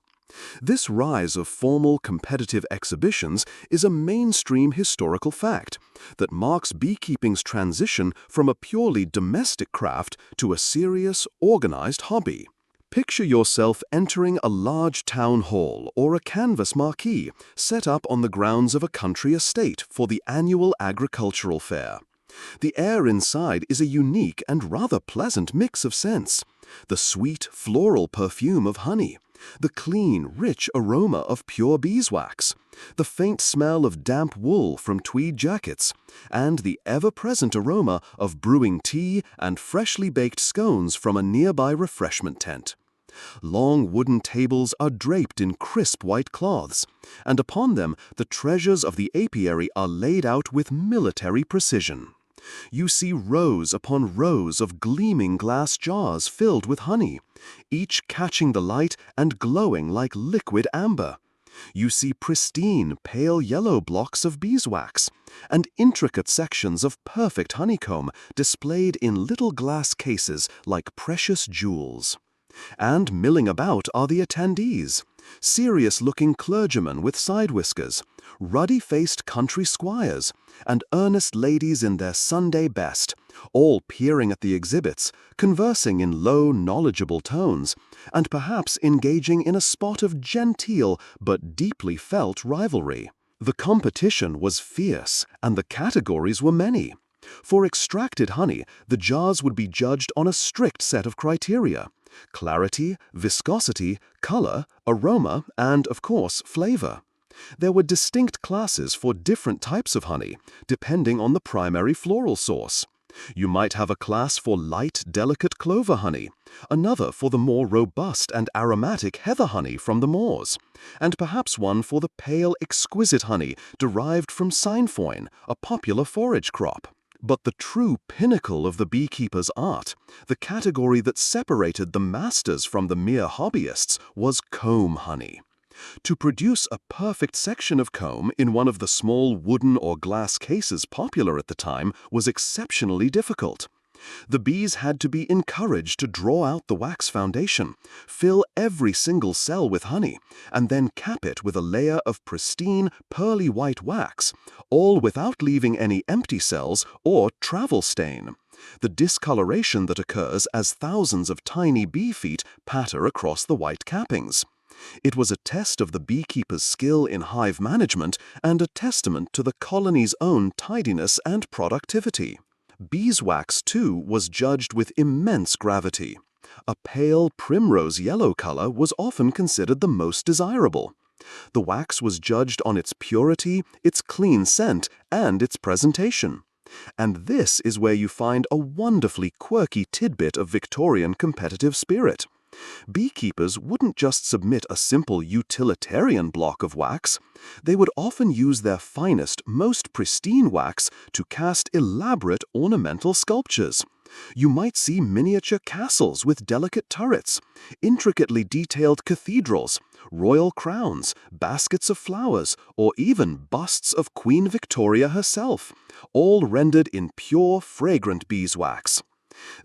This rise of formal competitive exhibitions is a mainstream historical fact that marks beekeeping's transition from a purely domestic craft to a serious, organized hobby. Picture yourself entering a large town hall or a canvas marquee set up on the grounds of a country estate for the annual agricultural fair. The air inside is a unique and rather pleasant mix of scents: the sweet, floral perfume of honey, the clean, rich aroma of pure beeswax, the faint smell of damp wool from tweed jackets, and the ever-present aroma of brewing tea and freshly baked scones from a nearby refreshment tent. Long wooden tables are draped in crisp white cloths, and upon them the treasures of the apiary are laid out with military precision. You see rows upon rows of gleaming glass jars filled with honey, each catching the light and glowing like liquid amber. You see pristine, pale yellow blocks of beeswax, and intricate sections of perfect honeycomb displayed in little glass cases like precious jewels. And milling about are the attendees: serious-looking clergymen with side whiskers, ruddy-faced country squires, and earnest ladies in their Sunday best, all peering at the exhibits, conversing in low, knowledgeable tones, and perhaps engaging in a spot of genteel but deeply felt rivalry. The competition was fierce, and the categories were many. For extracted honey, the jars would be judged on a strict set of criteria: clarity, viscosity, color, aroma, and, of course, flavor. There were distinct classes for different types of honey, depending on the primary floral source. You might have a class for light, delicate clover honey, another for the more robust and aromatic heather honey from the moors, and perhaps one for the pale, exquisite honey derived from sainfoin, a popular forage crop. But the true pinnacle of the beekeeper's art, the category that separated the masters from the mere hobbyists, was comb honey. To produce a perfect section of comb in one of the small wooden or glass cases popular at the time was exceptionally difficult. The bees had to be encouraged to draw out the wax foundation, fill every single cell with honey, and then cap it with a layer of pristine, pearly white wax, all without leaving any empty cells or travel stain, the discoloration that occurs as thousands of tiny bee feet patter across the white cappings. It was a test of the beekeeper's skill in hive management and a testament to the colony's own tidiness and productivity. Beeswax, too, was judged with immense gravity. A pale primrose yellow color was often considered the most desirable. The wax was judged on its purity, its clean scent, and its presentation. And this is where you find a wonderfully quirky tidbit of Victorian competitive spirit. Beekeepers wouldn't just submit a simple utilitarian block of wax. They would often use their finest, most pristine wax to cast elaborate ornamental sculptures. You might see miniature castles with delicate turrets, intricately detailed cathedrals, royal crowns, baskets of flowers, or even busts of Queen Victoria herself, all rendered in pure, fragrant beeswax.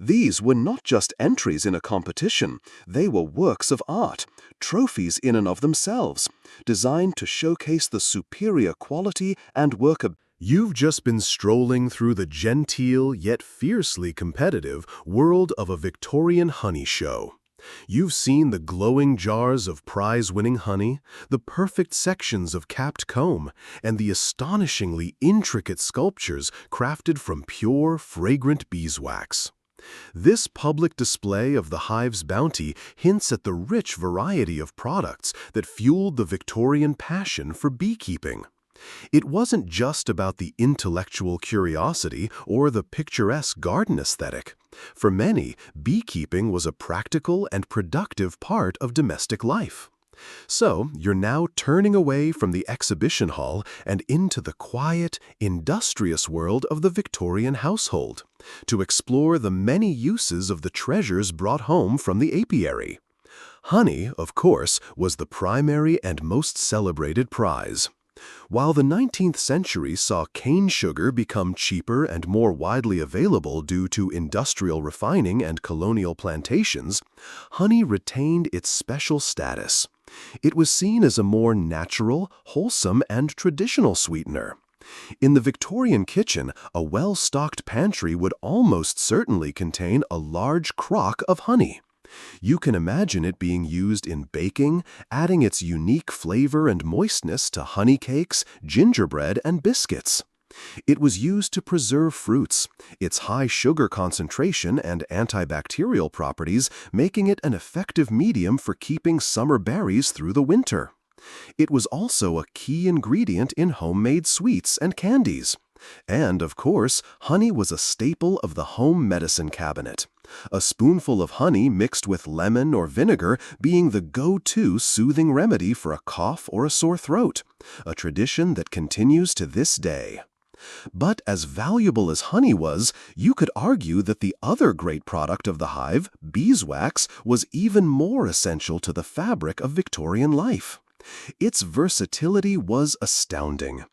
These were not just entries in a competition, they were works of art, trophies in and of themselves, designed to showcase the superior quality and workability. You've just been strolling through the genteel yet fiercely competitive world of a Victorian honey show. You've seen the glowing jars of prize-winning honey, the perfect sections of capped comb, and the astonishingly intricate sculptures crafted from pure, fragrant beeswax. This public display of the hive's bounty hints at the rich variety of products that fueled the Victorian passion for beekeeping. It wasn't just about the intellectual curiosity or the picturesque garden aesthetic. For many, beekeeping was a practical and productive part of domestic life. So, you're now turning away from the exhibition hall and into the quiet, industrious world of the Victorian household, to explore the many uses of the treasures brought home from the apiary. Honey, of course, was the primary and most celebrated prize. While the 19th century saw cane sugar become cheaper and more widely available due to industrial refining and colonial plantations, honey retained its special status. It was seen as a more natural, wholesome, and traditional sweetener. In the Victorian kitchen, a well-stocked pantry would almost certainly contain a large crock of honey. You can imagine it being used in baking, adding its unique flavor and moistness to honey cakes, gingerbread, and biscuits. It was used to preserve fruits, its high sugar concentration and antibacterial properties making it an effective medium for keeping summer berries through the winter. It was also a key ingredient in homemade sweets and candies. And, of course, honey was a staple of the home medicine cabinet. A spoonful of honey mixed with lemon or vinegar being the go-to soothing remedy for a cough or a sore throat, a tradition that continues to this day. But as valuable as honey was, you could argue that the other great product of the hive, beeswax, was even more essential to the fabric of Victorian life. Its versatility was astounding.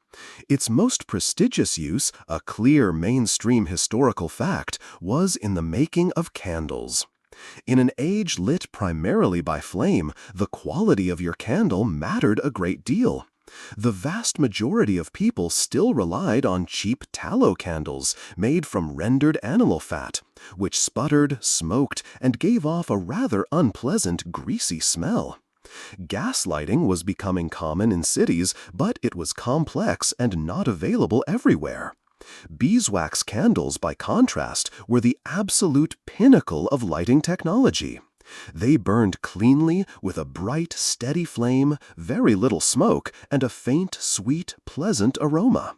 Its most prestigious use, a clear mainstream historical fact, was in the making of candles. In an age lit primarily by flame, the quality of your candle mattered a great deal. The vast majority of people still relied on cheap tallow candles made from rendered animal fat, which sputtered, smoked, and gave off a rather unpleasant greasy smell. Gas lighting was becoming common in cities, but it was complex and not available everywhere. Beeswax candles, by contrast, were the absolute pinnacle of lighting technology. They burned cleanly with a bright, steady flame, very little smoke, and a faint, sweet, pleasant aroma.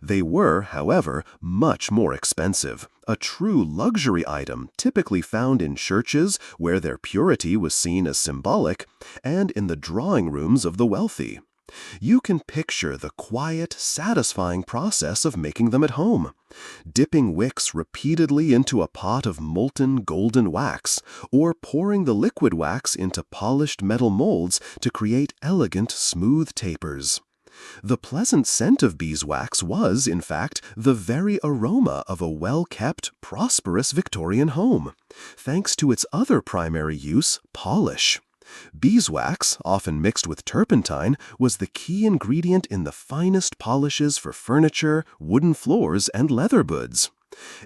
They were, however, much more expensive, a true luxury item typically found in churches where their purity was seen as symbolic, and in the drawing rooms of the wealthy. You can picture the quiet, satisfying process of making them at home. Dipping wicks repeatedly into a pot of molten golden wax, or pouring the liquid wax into polished metal molds to create elegant, smooth tapers. The pleasant scent of beeswax was, in fact, the very aroma of a well-kept, prosperous Victorian home, thanks to its other primary use, polish. Beeswax, often mixed with turpentine, was the key ingredient in the finest polishes for furniture, wooden floors, and leather goods.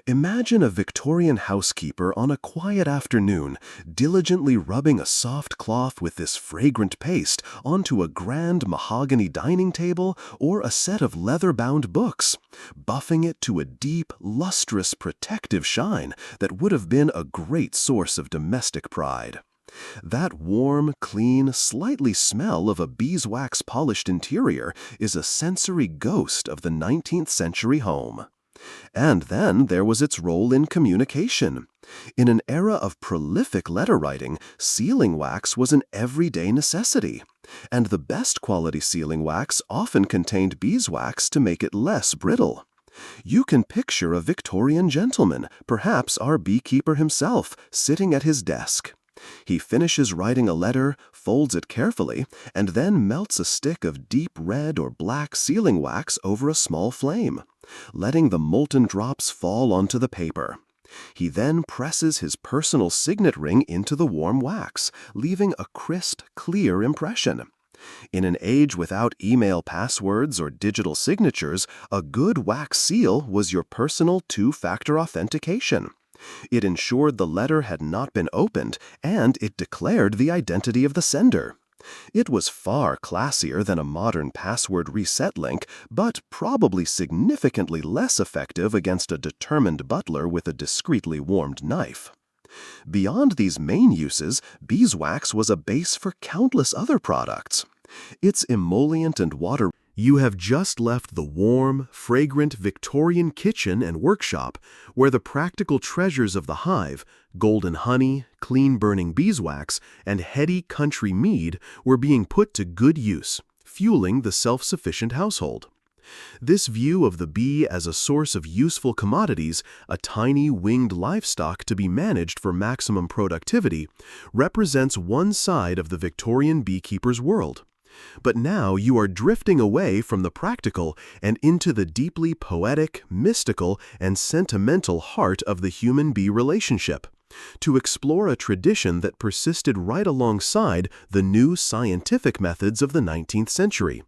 Imagine a Victorian housekeeper on a quiet afternoon, diligently rubbing a soft cloth with this fragrant paste onto a grand mahogany dining table or a set of leather-bound books, buffing it to a deep, lustrous, protective shine that would have been a great source of domestic pride. That warm, clean, slightly smell of a beeswax-polished interior is a sensory ghost of the 19th century home. And then there was its role in communication. In an era of prolific letter writing, sealing wax was an everyday necessity, and the best quality sealing wax often contained beeswax to make it less brittle. You can picture a Victorian gentleman, perhaps our beekeeper himself, sitting at his desk. He finishes writing a letter, folds it carefully, and then melts a stick of deep red or black sealing wax over a small flame, letting the molten drops fall onto the paper. He then presses his personal signet ring into the warm wax, leaving a crisp, clear impression. In an age without email passwords or digital signatures, a good wax seal was your personal two-factor authentication. It ensured the letter had not been opened, and it declared the identity of the sender. It was far classier than a modern password reset link, but probably significantly less effective against a determined butler with a discreetly warmed knife. Beyond these main uses, beeswax was a base for countless other products. Its emollient and water. You have just left the warm, fragrant Victorian kitchen and workshop where the practical treasures of the hive, golden honey, clean-burning beeswax, and heady country mead were being put to good use, fueling the self-sufficient household. This view of the bee as a source of useful commodities, a tiny winged livestock to be managed for maximum productivity, represents one side of the Victorian beekeeper's world. But now you are drifting away from the practical and into the deeply poetic, mystical, and sentimental heart of the human-bee relationship, to explore a tradition that persisted right alongside the new scientific methods of the 19th century.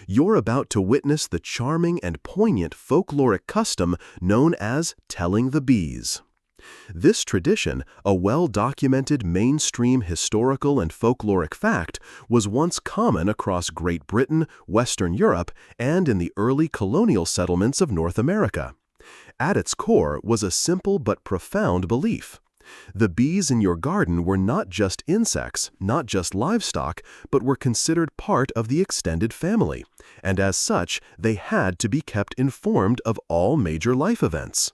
You're about to witness the charming and poignant folkloric custom known as telling the bees. This tradition, a well-documented mainstream historical and folkloric fact, was once common across Great Britain, Western Europe, and in the early colonial settlements of North America. At its core was a simple but profound belief. The bees in your garden were not just insects, not just livestock, but were considered part of the extended family, and as such, they had to be kept informed of all major life events.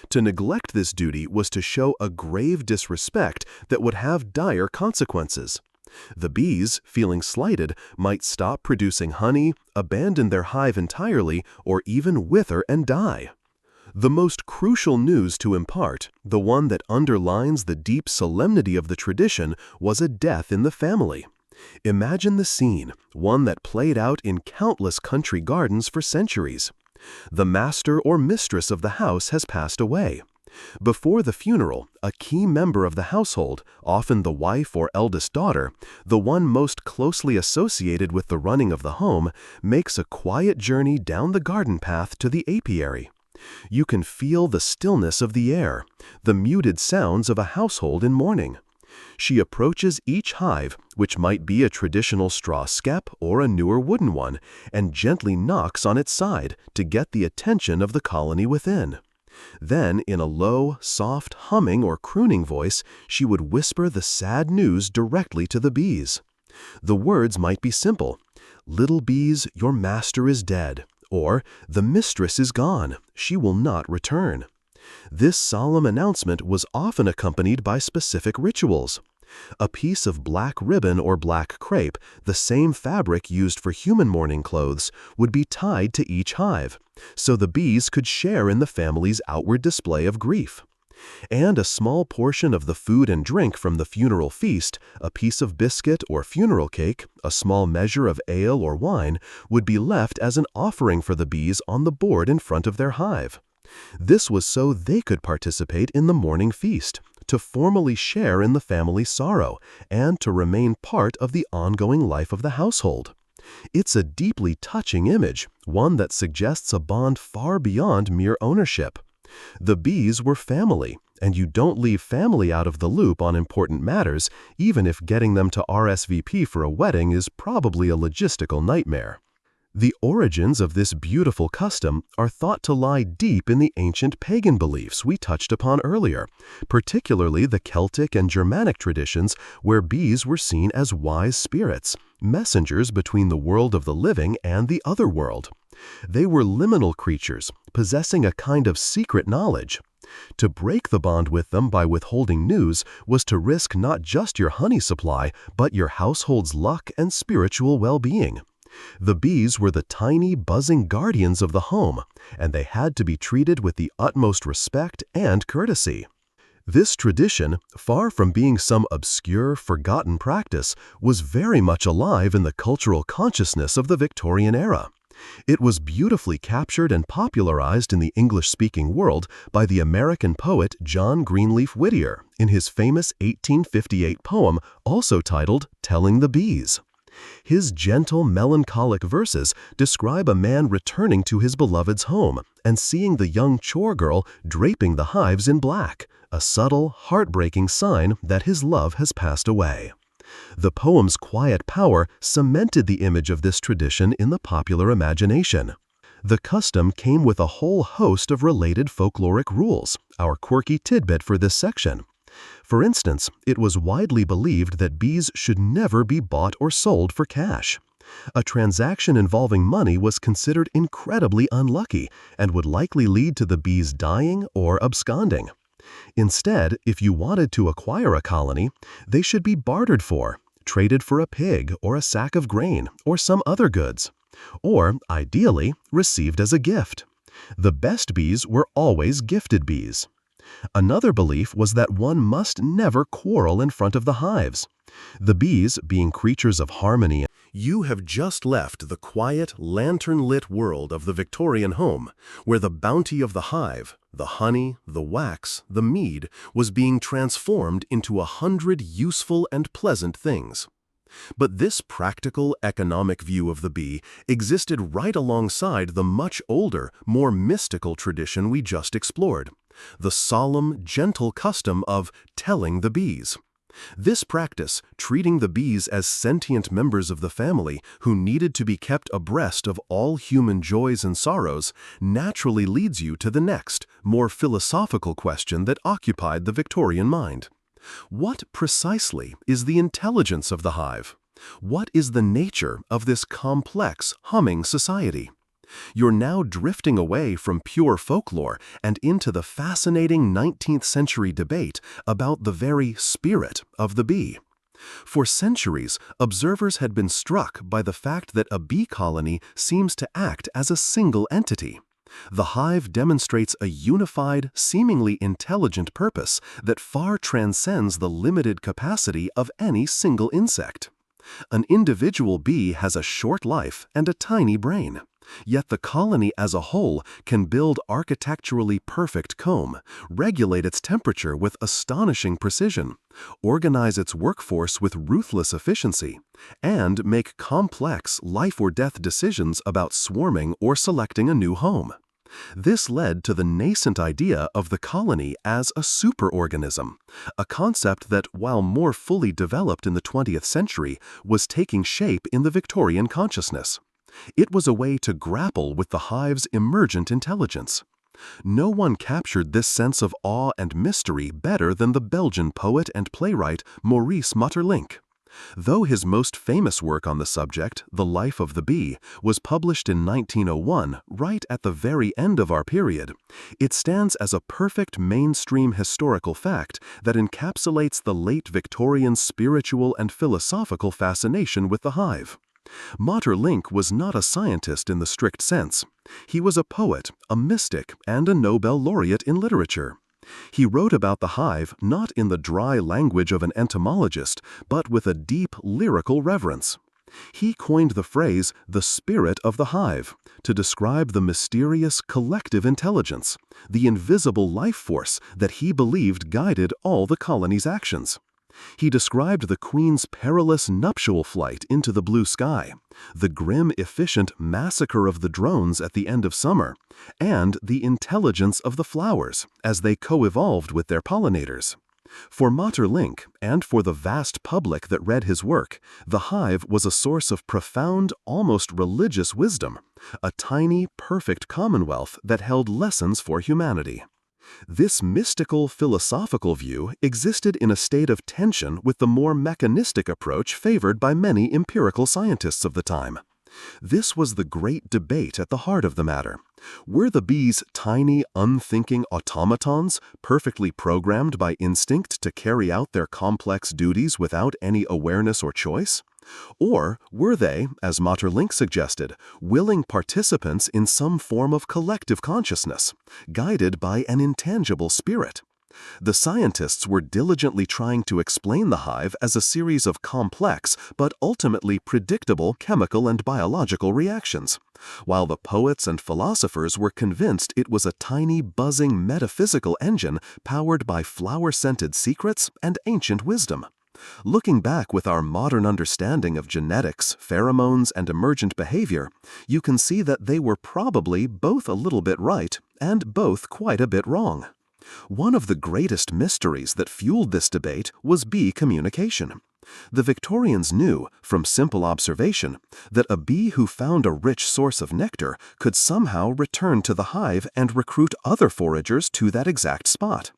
To neglect this duty was to show a grave disrespect that would have dire consequences. The bees, feeling slighted, might stop producing honey, abandon their hive entirely, or even wither and die. The most crucial news to impart, the one that underlines the deep solemnity of the tradition, was a death in the family. Imagine the scene, one that played out in countless country gardens for centuries. The master or mistress of the house has passed away. Before the funeral, a key member of the household, often the wife or eldest daughter, the one most closely associated with the running of the home, makes a quiet journey down the garden path to the apiary. You can feel the stillness of the air, the muted sounds of a household in mourning. She approaches each hive, which might be a traditional straw skep or a newer wooden one, and gently knocks on its side to get the attention of the colony within. Then, in a low, soft humming or crooning voice, she would whisper the sad news directly to the bees. The words might be simple: "Little bees, your master is dead," or "The mistress is gone, she will not return." This solemn announcement was often accompanied by specific rituals. A piece of black ribbon or black crepe, the same fabric used for human mourning clothes, would be tied to each hive, so the bees could share in the family's outward display of grief. And a small portion of the food and drink from the funeral feast, a piece of biscuit or funeral cake, a small measure of ale or wine, would be left as an offering for the bees on the board in front of their hive. This was so they could participate in the morning feast, to formally share in the family's sorrow, and to remain part of the ongoing life of the household. It's a deeply touching image, one that suggests a bond far beyond mere ownership. The bees were family, and you don't leave family out of the loop on important matters, even if getting them to RSVP for a wedding is probably a logistical nightmare. The origins of this beautiful custom are thought to lie deep in the ancient pagan beliefs we touched upon earlier, particularly the Celtic and Germanic traditions where bees were seen as wise spirits, messengers between the world of the living and the other world. They were liminal creatures, possessing a kind of secret knowledge. To break the bond with them by withholding news was to risk not just your honey supply, but your household's luck and spiritual well-being. The bees were the tiny, buzzing guardians of the home, and they had to be treated with the utmost respect and courtesy. This tradition, far from being some obscure, forgotten practice, was very much alive in the cultural consciousness of the Victorian era. It was beautifully captured and popularized in the English-speaking world by the American poet John Greenleaf Whittier in his famous 1858 poem, also titled "Telling the Bees." His gentle, melancholic verses describe a man returning to his beloved's home and seeing the young chore girl draping the hives in black, a subtle, heartbreaking sign that his love has passed away. The poem's quiet power cemented the image of this tradition in the popular imagination. The custom came with a whole host of related folkloric rules, our quirky tidbit for this section. For instance, it was widely believed that bees should never be bought or sold for cash. A transaction involving money was considered incredibly unlucky and would likely lead to the bees dying or absconding. Instead, if you wanted to acquire a colony, they should be bartered for, traded for a pig or a sack of grain or some other goods, or, ideally, received as a gift. The best bees were always gifted bees. Another belief was that one must never quarrel in front of the hives. The bees, being creatures of harmony. You have just left the quiet, lantern-lit world of the Victorian home, where the bounty of the hive, the honey, the wax, the mead, was being transformed into 100 useful and pleasant things. But this practical, economic view of the bee existed right alongside the much older, more mystical tradition we just explored, the solemn, gentle custom of telling the bees. This practice, treating the bees as sentient members of the family who needed to be kept abreast of all human joys and sorrows, naturally leads you to the next, more philosophical question that occupied the Victorian mind. What precisely is the intelligence of the hive? What is the nature of this complex, humming society? You're now drifting away from pure folklore and into the fascinating 19th century debate about the very spirit of the bee. For centuries, observers had been struck by the fact that a bee colony seems to act as a single entity. The hive demonstrates a unified, seemingly intelligent purpose that far transcends the limited capacity of any single insect. An individual bee has a short life and a tiny brain. Yet the colony as a whole can build architecturally perfect comb, regulate its temperature with astonishing precision, organize its workforce with ruthless efficiency, and make complex life-or-death decisions about swarming or selecting a new home. This led to the nascent idea of the colony as a superorganism, a concept that, while more fully developed in the 20th century, was taking shape in the Victorian consciousness. It was a way to grapple with the hive's emergent intelligence. No one captured this sense of awe and mystery better than the Belgian poet and playwright Maurice Maeterlinck. Though his most famous work on the subject, The Life of the Bee, was published in 1901, right at the very end of our period, it stands as a perfect mainstream historical fact that encapsulates the late Victorian spiritual and philosophical fascination with the hive. Maeterlinck was not a scientist in the strict sense. He was a poet, a mystic, and a Nobel laureate in literature. He wrote about the hive not in the dry language of an entomologist, but with a deep lyrical reverence. He coined the phrase, "the spirit of the hive," to describe the mysterious collective intelligence, the invisible life force that he believed guided all the colony's actions. He described the queen's perilous nuptial flight into the blue sky, the grim, efficient massacre of the drones at the end of summer, and the intelligence of the flowers as they co-evolved with their pollinators. For Maeterlinck, and for the vast public that read his work, the hive was a source of profound, almost religious wisdom, a tiny, perfect commonwealth that held lessons for humanity. This mystical, philosophical view existed in a state of tension with the more mechanistic approach favored by many empirical scientists of the time. This was the great debate at the heart of the matter. Were the bees tiny, unthinking automatons, perfectly programmed by instinct to carry out their complex duties without any awareness or choice? Or were they, as Maeterlinck suggested, willing participants in some form of collective consciousness, guided by an intangible spirit? The scientists were diligently trying to explain the hive as a series of complex but ultimately predictable chemical and biological reactions, while the poets and philosophers were convinced it was a tiny, buzzing metaphysical engine powered by flower-scented secrets and ancient wisdom. Looking back with our modern understanding of genetics, pheromones, and emergent behavior, you can see that they were probably both a little bit right and both quite a bit wrong. One of the greatest mysteries that fueled this debate was bee communication. The Victorians knew, from simple observation, that a bee who found a rich source of nectar could somehow return to the hive and recruit other foragers to that exact spot.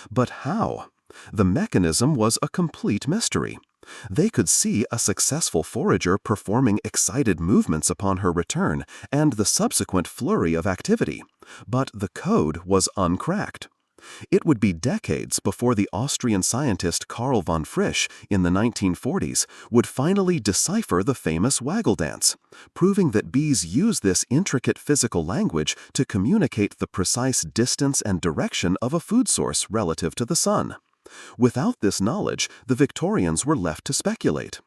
But how? The mechanism was a complete mystery. They could see a successful forager performing excited movements upon her return and the subsequent flurry of activity, but the code was uncracked. It would be decades before the Austrian scientist Carl von Frisch in the 1940s would finally decipher the famous waggle dance, proving that bees use this intricate physical language to communicate the precise distance and direction of a food source relative to the sun. Without this knowledge, the Victorians were left to speculate.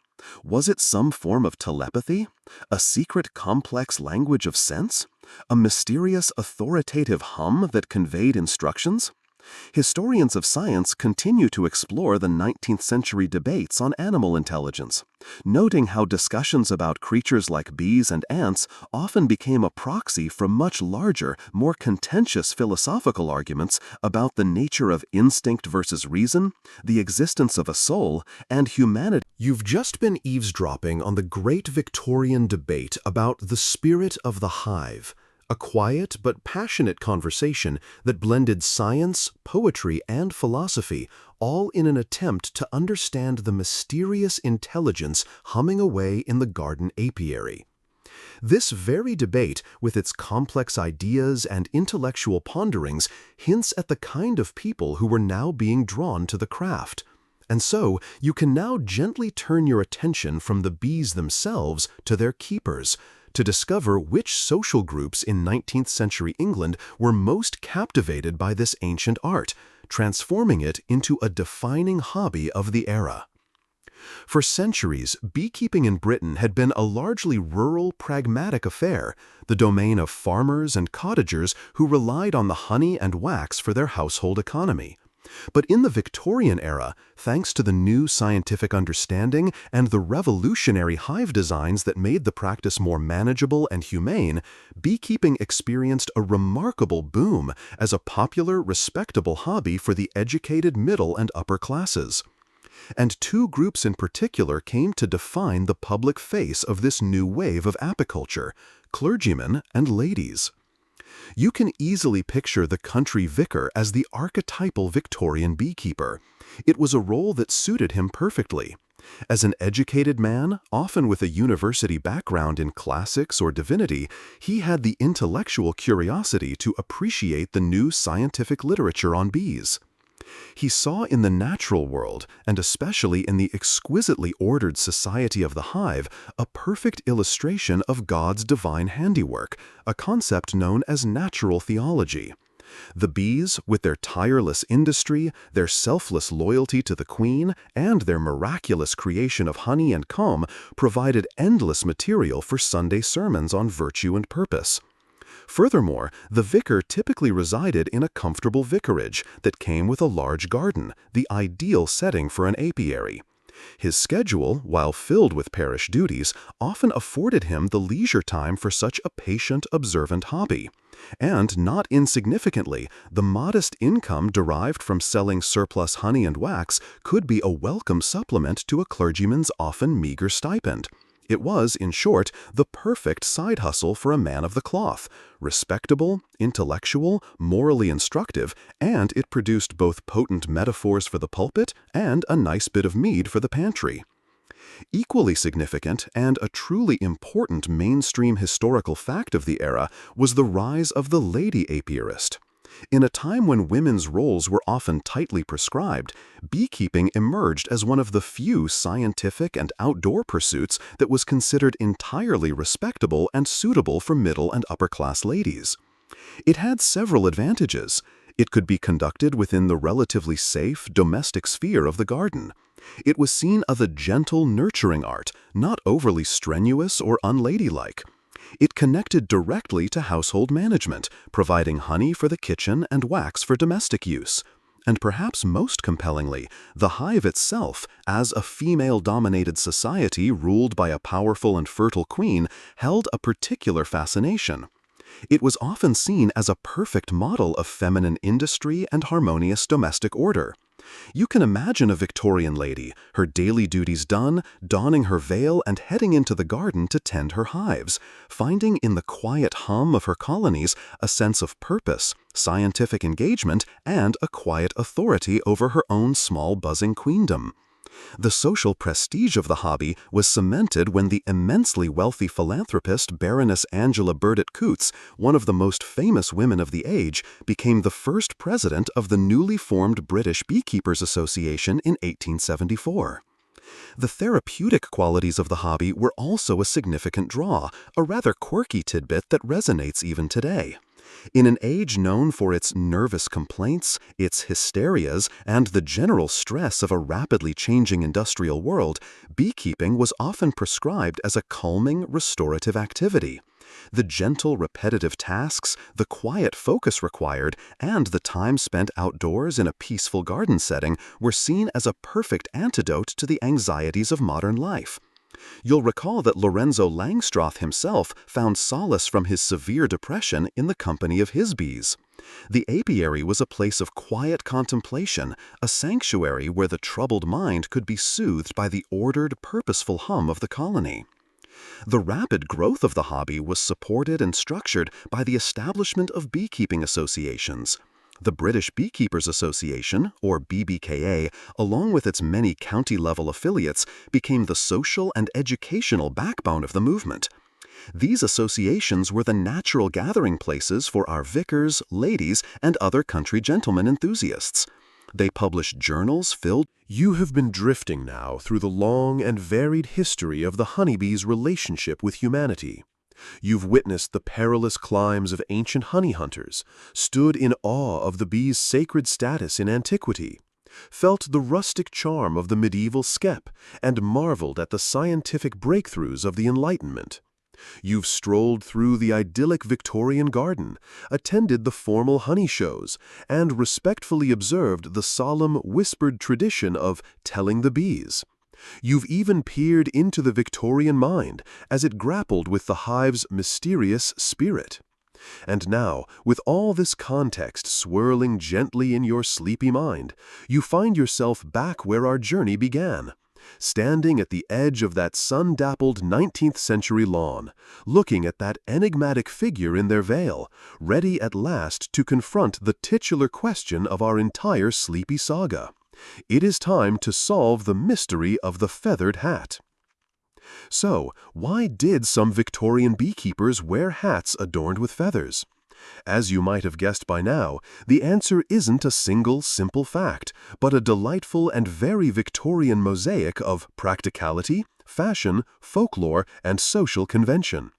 Was it some form of telepathy? A secret complex language of sense? A mysterious authoritative hum that conveyed instructions? Historians of science continue to explore the 19th century debates on animal intelligence, noting how discussions about creatures like bees and ants often became a proxy for much larger, more contentious philosophical arguments about the nature of instinct versus reason, the existence of a soul, and humanity. You've just been eavesdropping on the great Victorian debate about the spirit of the hive, a quiet but passionate conversation that blended science, poetry, and philosophy, all in an attempt to understand the mysterious intelligence humming away in the garden apiary. This very debate, with its complex ideas and intellectual ponderings, hints at the kind of people who were now being drawn to the craft. And so, you can now gently turn your attention from the bees themselves to their keepers, to discover which social groups in 19th century England were most captivated by this ancient art, transforming it into a defining hobby of the era. For centuries, beekeeping in Britain had been a largely rural, pragmatic affair, the domain of farmers and cottagers who relied on the honey and wax for their household economy. But in the Victorian era, thanks to the new scientific understanding and the revolutionary hive designs that made the practice more manageable and humane, beekeeping experienced a remarkable boom as a popular, respectable hobby for the educated middle and upper classes. And two groups in particular came to define the public face of this new wave of apiculture: clergymen and ladies. You can easily picture the country vicar as the archetypal Victorian beekeeper. It was a role that suited him perfectly. As an educated man, often with a university background in classics or divinity, he had the intellectual curiosity to appreciate the new scientific literature on bees. He saw in the natural world, and especially in the exquisitely ordered society of the hive, a perfect illustration of God's divine handiwork, a concept known as natural theology. The bees, with their tireless industry, their selfless loyalty to the queen, and their miraculous creation of honey and comb, provided endless material for Sunday sermons on virtue and purpose. Furthermore, the vicar typically resided in a comfortable vicarage that came with a large garden, the ideal setting for an apiary. His schedule, while filled with parish duties, often afforded him the leisure time for such a patient, observant hobby. And, not insignificantly, the modest income derived from selling surplus honey and wax could be a welcome supplement to a clergyman's often meager stipend. It was, in short, the perfect side hustle for a man of the cloth, respectable, intellectual, morally instructive, and it produced both potent metaphors for the pulpit and a nice bit of mead for the pantry. Equally significant, and a truly important mainstream historical fact of the era, was the rise of the lady apiarist. In a time when women's roles were often tightly prescribed, beekeeping emerged as one of the few scientific and outdoor pursuits that was considered entirely respectable and suitable for middle and upper-class ladies. It had several advantages. It could be conducted within the relatively safe, domestic sphere of the garden. It was seen as a gentle, nurturing art, not overly strenuous or unladylike. It connected directly to household management, providing honey for the kitchen and wax for domestic use. And perhaps most compellingly, the hive itself, as a female-dominated society ruled by a powerful and fertile queen, held a particular fascination. It was often seen as a perfect model of feminine industry and harmonious domestic order. You can imagine a Victorian lady, her daily duties done, donning her veil and heading into the garden to tend her hives, finding in the quiet hum of her colonies a sense of purpose, scientific engagement, and a quiet authority over her own small buzzing queendom. The social prestige of the hobby was cemented when the immensely wealthy philanthropist Baroness Angela Burdett Coutts, one of the most famous women of the age, became the first president of the newly formed British Beekeepers Association in 1874. The therapeutic qualities of the hobby were also a significant draw, a rather quirky tidbit that resonates even today. In an age known for its nervous complaints, its hysterias, and the general stress of a rapidly changing industrial world, beekeeping was often prescribed as a calming, restorative activity. The gentle, repetitive tasks, the quiet focus required, and the time spent outdoors in a peaceful garden setting were seen as a perfect antidote to the anxieties of modern life. You'll recall that Lorenzo Langstroth himself found solace from his severe depression in the company of his bees. The apiary was a place of quiet contemplation, a sanctuary where the troubled mind could be soothed by the ordered, purposeful hum of the colony. The rapid growth of the hobby was supported and structured by the establishment of beekeeping associations. The British Beekeepers Association, or BBKA, along with its many county-level affiliates, became the social and educational backbone of the movement. These associations were the natural gathering places for our vicars, ladies, and other country gentlemen enthusiasts. They published journals filled. You have been drifting now through the long and varied history of the honeybee's relationship with humanity. You've witnessed the perilous climbs of ancient honey hunters, stood in awe of the bee's sacred status in antiquity, felt the rustic charm of the medieval skep, and marveled at the scientific breakthroughs of the Enlightenment. You've strolled through the idyllic Victorian garden, attended the formal honey shows, and respectfully observed the solemn, whispered tradition of telling the bees. You've even peered into the Victorian mind as it grappled with the hive's mysterious spirit. And now, with all this context swirling gently in your sleepy mind, you find yourself back where our journey began, standing at the edge of that sun-dappled 19th-century lawn, looking at that enigmatic figure in their veil, ready at last to confront the titular question of our entire sleepy saga. It is time to solve the mystery of the feathered hat. So, why did some Victorian beekeepers wear hats adorned with feathers? As you might have guessed by now, the answer isn't a single, simple fact, but a delightful and very Victorian mosaic of practicality, fashion, folklore, and social convention.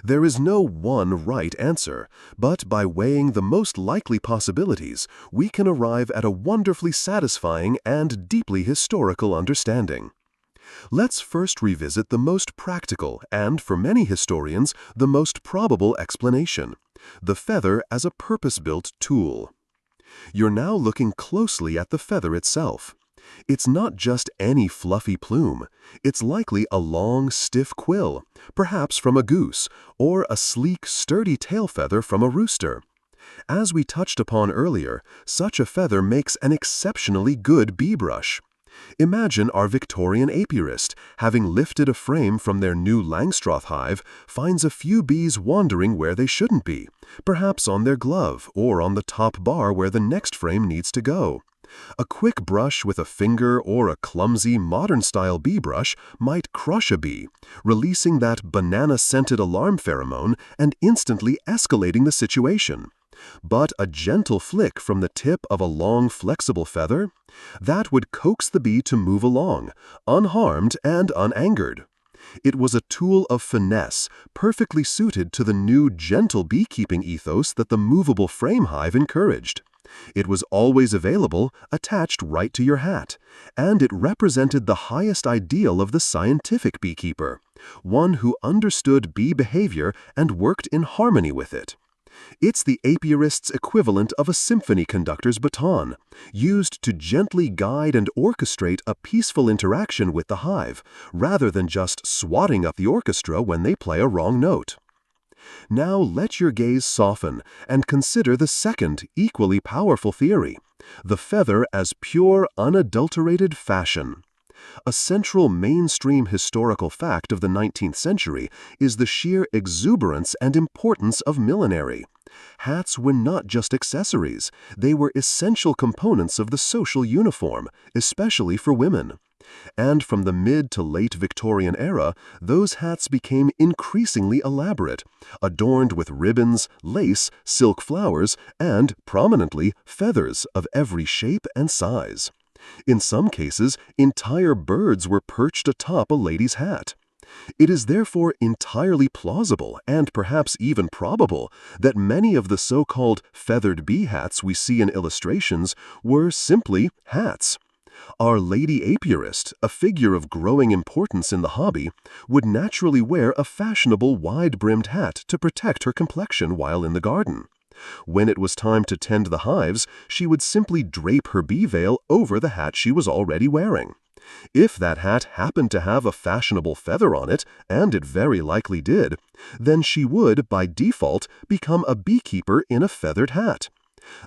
There is no one right answer, but by weighing the most likely possibilities, we can arrive at a wonderfully satisfying and deeply historical understanding. Let's first revisit the most practical and, for many historians, the most probable explanation: the feather as a purpose-built tool. You're now looking closely at the feather itself. It's not just any fluffy plume. It's likely a long, stiff quill, perhaps from a goose, or a sleek, sturdy tail feather from a rooster. As we touched upon earlier, such a feather makes an exceptionally good bee brush. Imagine our Victorian apiarist, having lifted a frame from their new Langstroth hive, finds a few bees wandering where they shouldn't be, perhaps on their glove or on the top bar where the next frame needs to go. A quick brush with a finger or a clumsy, modern-style bee brush might crush a bee, releasing that banana-scented alarm pheromone and instantly escalating the situation. But a gentle flick from the tip of a long, flexible feather, that would coax the bee to move along, unharmed and unangered. It was a tool of finesse, perfectly suited to the new gentle beekeeping ethos that the movable frame hive encouraged. It was always available, attached right to your hat, and it represented the highest ideal of the scientific beekeeper, one who understood bee behavior and worked in harmony with it. It's the apiarist's equivalent of a symphony conductor's baton, used to gently guide and orchestrate a peaceful interaction with the hive, rather than just swatting up the orchestra when they play a wrong note. Now let your gaze soften and consider the second, equally powerful theory: the feather as pure, unadulterated fashion. A central mainstream historical fact of the 19th century is the sheer exuberance and importance of millinery. Hats were not just accessories, they were essential components of the social uniform, especially for women. And from the mid to late Victorian era, those hats became increasingly elaborate, adorned with ribbons, lace, silk flowers, and, prominently, feathers of every shape and size. In some cases, entire birds were perched atop a lady's hat. It is therefore entirely plausible and perhaps even probable that many of the so-called feathered bee hats we see in illustrations were simply hats. Our lady apiarist, a figure of growing importance in the hobby, would naturally wear a fashionable wide-brimmed hat to protect her complexion while in the garden. When it was time to tend the hives, she would simply drape her bee veil over the hat she was already wearing. If that hat happened to have a fashionable feather on it, and it very likely did, then she would, by default, become a beekeeper in a feathered hat.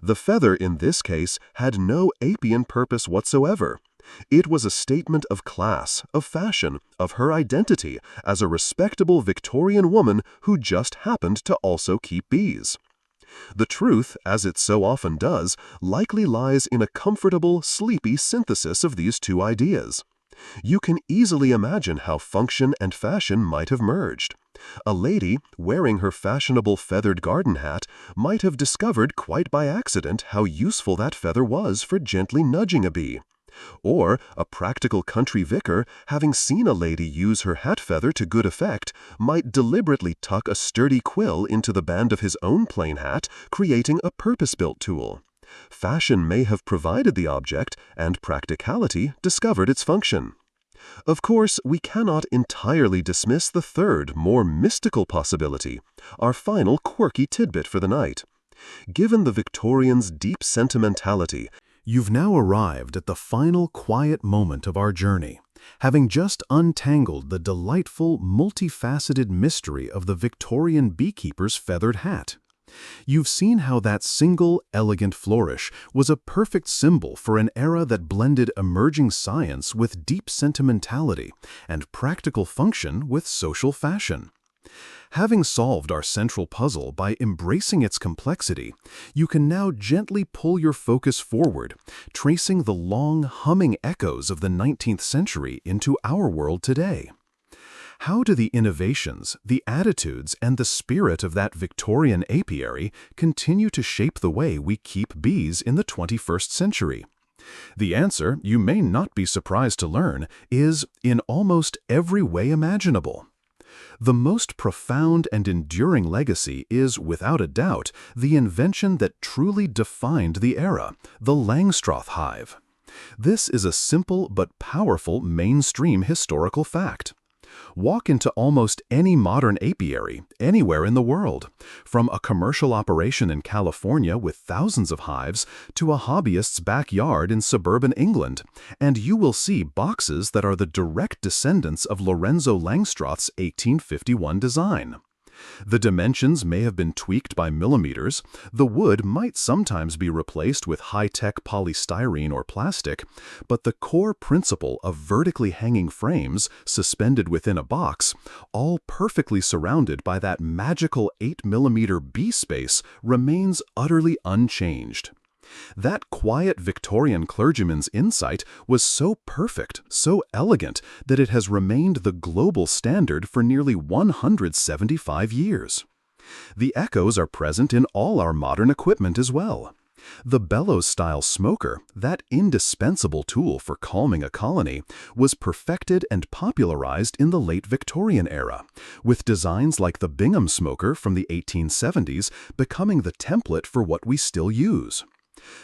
The feather in this case had no apian purpose whatsoever. It was a statement of class, of fashion, of her identity as a respectable Victorian woman who just happened to also keep bees. The truth, as it so often does, likely lies in a comfortable, sleepy synthesis of these two ideas. You can easily imagine how function and fashion might have merged. A lady, wearing her fashionable feathered garden hat, might have discovered quite by accident how useful that feather was for gently nudging a bee. Or a practical country vicar, having seen a lady use her hat feather to good effect, might deliberately tuck a sturdy quill into the band of his own plain hat, creating a purpose-built tool. Fashion may have provided the object, and practicality discovered its function. Of course, we cannot entirely dismiss the third, more mystical possibility, our final quirky tidbit for the night. Given the Victorians' deep sentimentality, You've now arrived at the final quiet moment of our journey, having just untangled the delightful, multifaceted mystery of the Victorian beekeeper's feathered hat. You've seen how that single, elegant flourish was a perfect symbol for an era that blended emerging science with deep sentimentality and practical function with social fashion. Having solved our central puzzle by embracing its complexity, you can now gently pull your focus forward, tracing the long, humming echoes of the 19th century into our world today. How do the innovations, the attitudes, and the spirit of that Victorian apiary continue to shape the way we keep bees in the 21st century? The answer, you may not be surprised to learn, is in almost every way imaginable. The most profound and enduring legacy is, without a doubt, the invention that truly defined the era, the Langstroth hive. This is a simple but powerful mainstream historical fact. Walk into almost any modern apiary, anywhere in the world, from a commercial operation in California with thousands of hives to a hobbyist's backyard in suburban England, and you will see boxes that are the direct descendants of Lorenzo Langstroth's 1851 design. The dimensions may have been tweaked by millimeters, the wood might sometimes be replaced with high-tech polystyrene or plastic, but the core principle of vertically hanging frames, suspended within a box, all perfectly surrounded by that magical 8mm bee space, remains utterly unchanged. That quiet Victorian clergyman's insight was so perfect, so elegant, that it has remained the global standard for nearly 175 years. The echoes are present in all our modern equipment as well. The bellows-style smoker, that indispensable tool for calming a colony, was perfected and popularized in the late Victorian era, with designs like the Bingham smoker from the 1870s becoming the template for what we still use.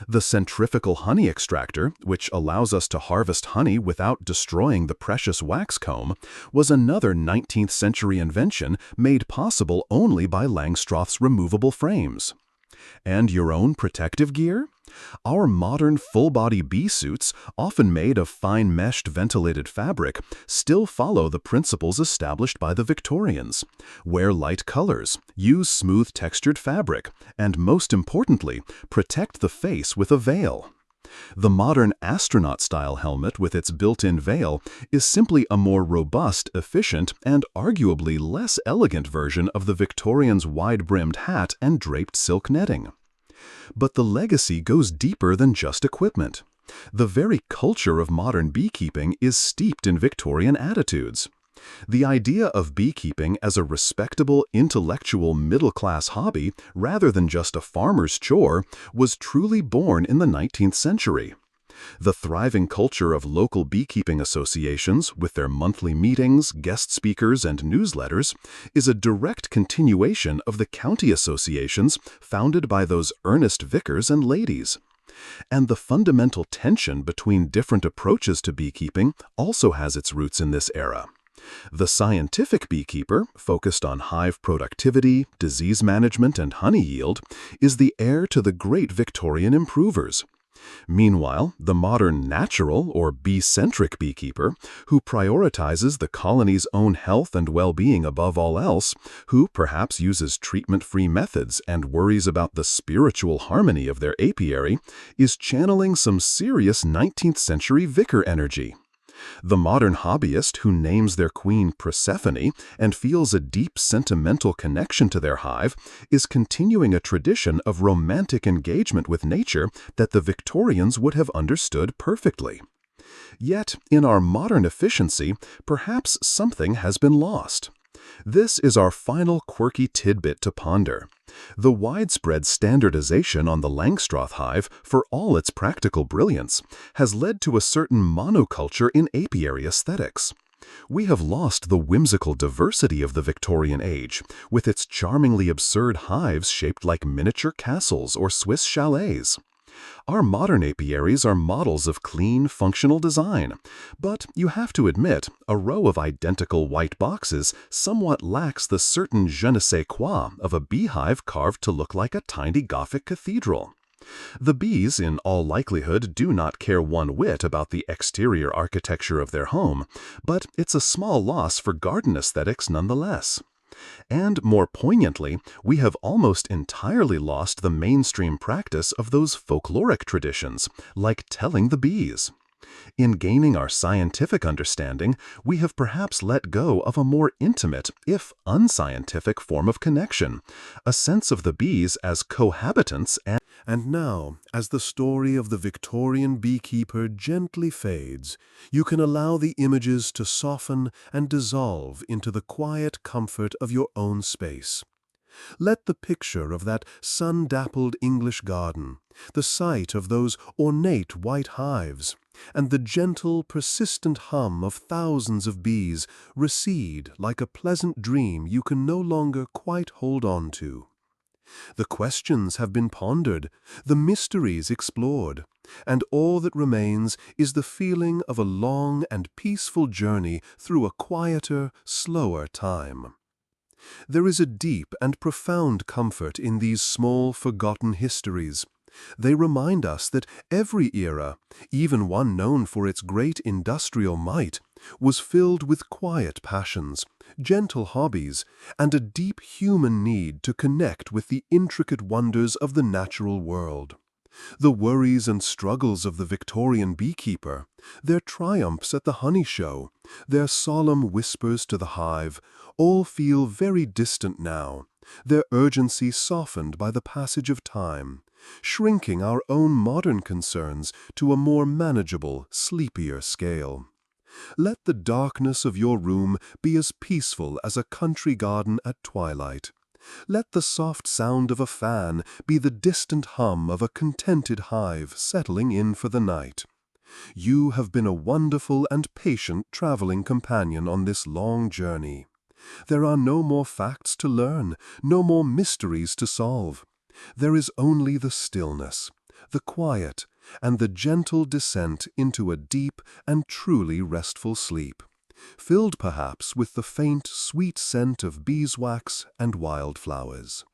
The centrifugal honey extractor, which allows us to harvest honey without destroying the precious wax comb, was another 19th century invention made possible only by Langstroth's removable frames. And your own protective gear? Our modern full-body bee suits, often made of fine meshed ventilated fabric, still follow the principles established by the Victorians. Wear light colors, use smooth textured fabric, and most importantly, protect the face with a veil. The modern astronaut-style helmet with its built-in veil is simply a more robust, efficient, and arguably less elegant version of the Victorians' wide-brimmed hat and draped silk netting. But the legacy goes deeper than just equipment. The very culture of modern beekeeping is steeped in Victorian attitudes. The idea of beekeeping as a respectable, intellectual, middle-class hobby, rather than just a farmer's chore, was truly born in the 19th century. The thriving culture of local beekeeping associations, with their monthly meetings, guest speakers, and newsletters, is a direct continuation of the county associations founded by those earnest vicars and ladies. And the fundamental tension between different approaches to beekeeping also has its roots in this era. The scientific beekeeper, focused on hive productivity, disease management, and honey yield, is the heir to the great Victorian improvers. Meanwhile, the modern natural or bee-centric beekeeper, who prioritizes the colony's own health and well-being above all else, who perhaps uses treatment-free methods and worries about the spiritual harmony of their apiary, is channeling some serious 19th century vicar energy. The modern hobbyist who names their queen Persephone and feels a deep sentimental connection to their hive is continuing a tradition of romantic engagement with nature that the Victorians would have understood perfectly. Yet, in our modern efficiency, perhaps something has been lost. This is our final quirky tidbit to ponder. The widespread standardization on the Langstroth hive, for all its practical brilliance, has led to a certain monoculture in apiary aesthetics. We have lost the whimsical diversity of the Victorian age, with its charmingly absurd hives shaped like miniature castles or Swiss chalets. Our modern apiaries are models of clean, functional design, but you have to admit, a row of identical white boxes somewhat lacks the certain je ne sais quoi of a beehive carved to look like a tiny Gothic cathedral. The bees, in all likelihood, do not care one whit about the exterior architecture of their home, but it's a small loss for garden aesthetics nonetheless. And more poignantly, we have almost entirely lost the mainstream practice of those folkloric traditions, like telling the bees. In gaining our scientific understanding, we have perhaps let go of a more intimate, if unscientific, form of connection, a sense of the bees as cohabitants And now, as the story of the Victorian beekeeper gently fades, you can allow the images to soften and dissolve into the quiet comfort of your own space. Let the picture of that sun-dappled English garden, the sight of those ornate white hives, and the gentle, persistent hum of thousands of bees recede like a pleasant dream you can no longer quite hold on to. The questions have been pondered, the mysteries explored, and all that remains is the feeling of a long and peaceful journey through a quieter, slower time. There is a deep and profound comfort in these small, forgotten histories. They remind us that every era, even one known for its great industrial might, was filled with quiet passions, gentle hobbies, and a deep human need to connect with the intricate wonders of the natural world. The worries and struggles of the Victorian beekeeper, their triumphs at the honey show, their solemn whispers to the hive, all feel very distant now, their urgency softened by the passage of time, shrinking our own modern concerns to a more manageable, sleepier scale. Let the darkness of your room be as peaceful as a country garden at twilight. Let the soft sound of a fan be the distant hum of a contented hive settling in for the night. You have been a wonderful and patient traveling companion on this long journey. There are no more facts to learn, no more mysteries to solve. There is only the stillness, the quiet, and the gentle descent into a deep and truly restful sleep, filled perhaps with the faint, sweet scent of beeswax and wildflowers.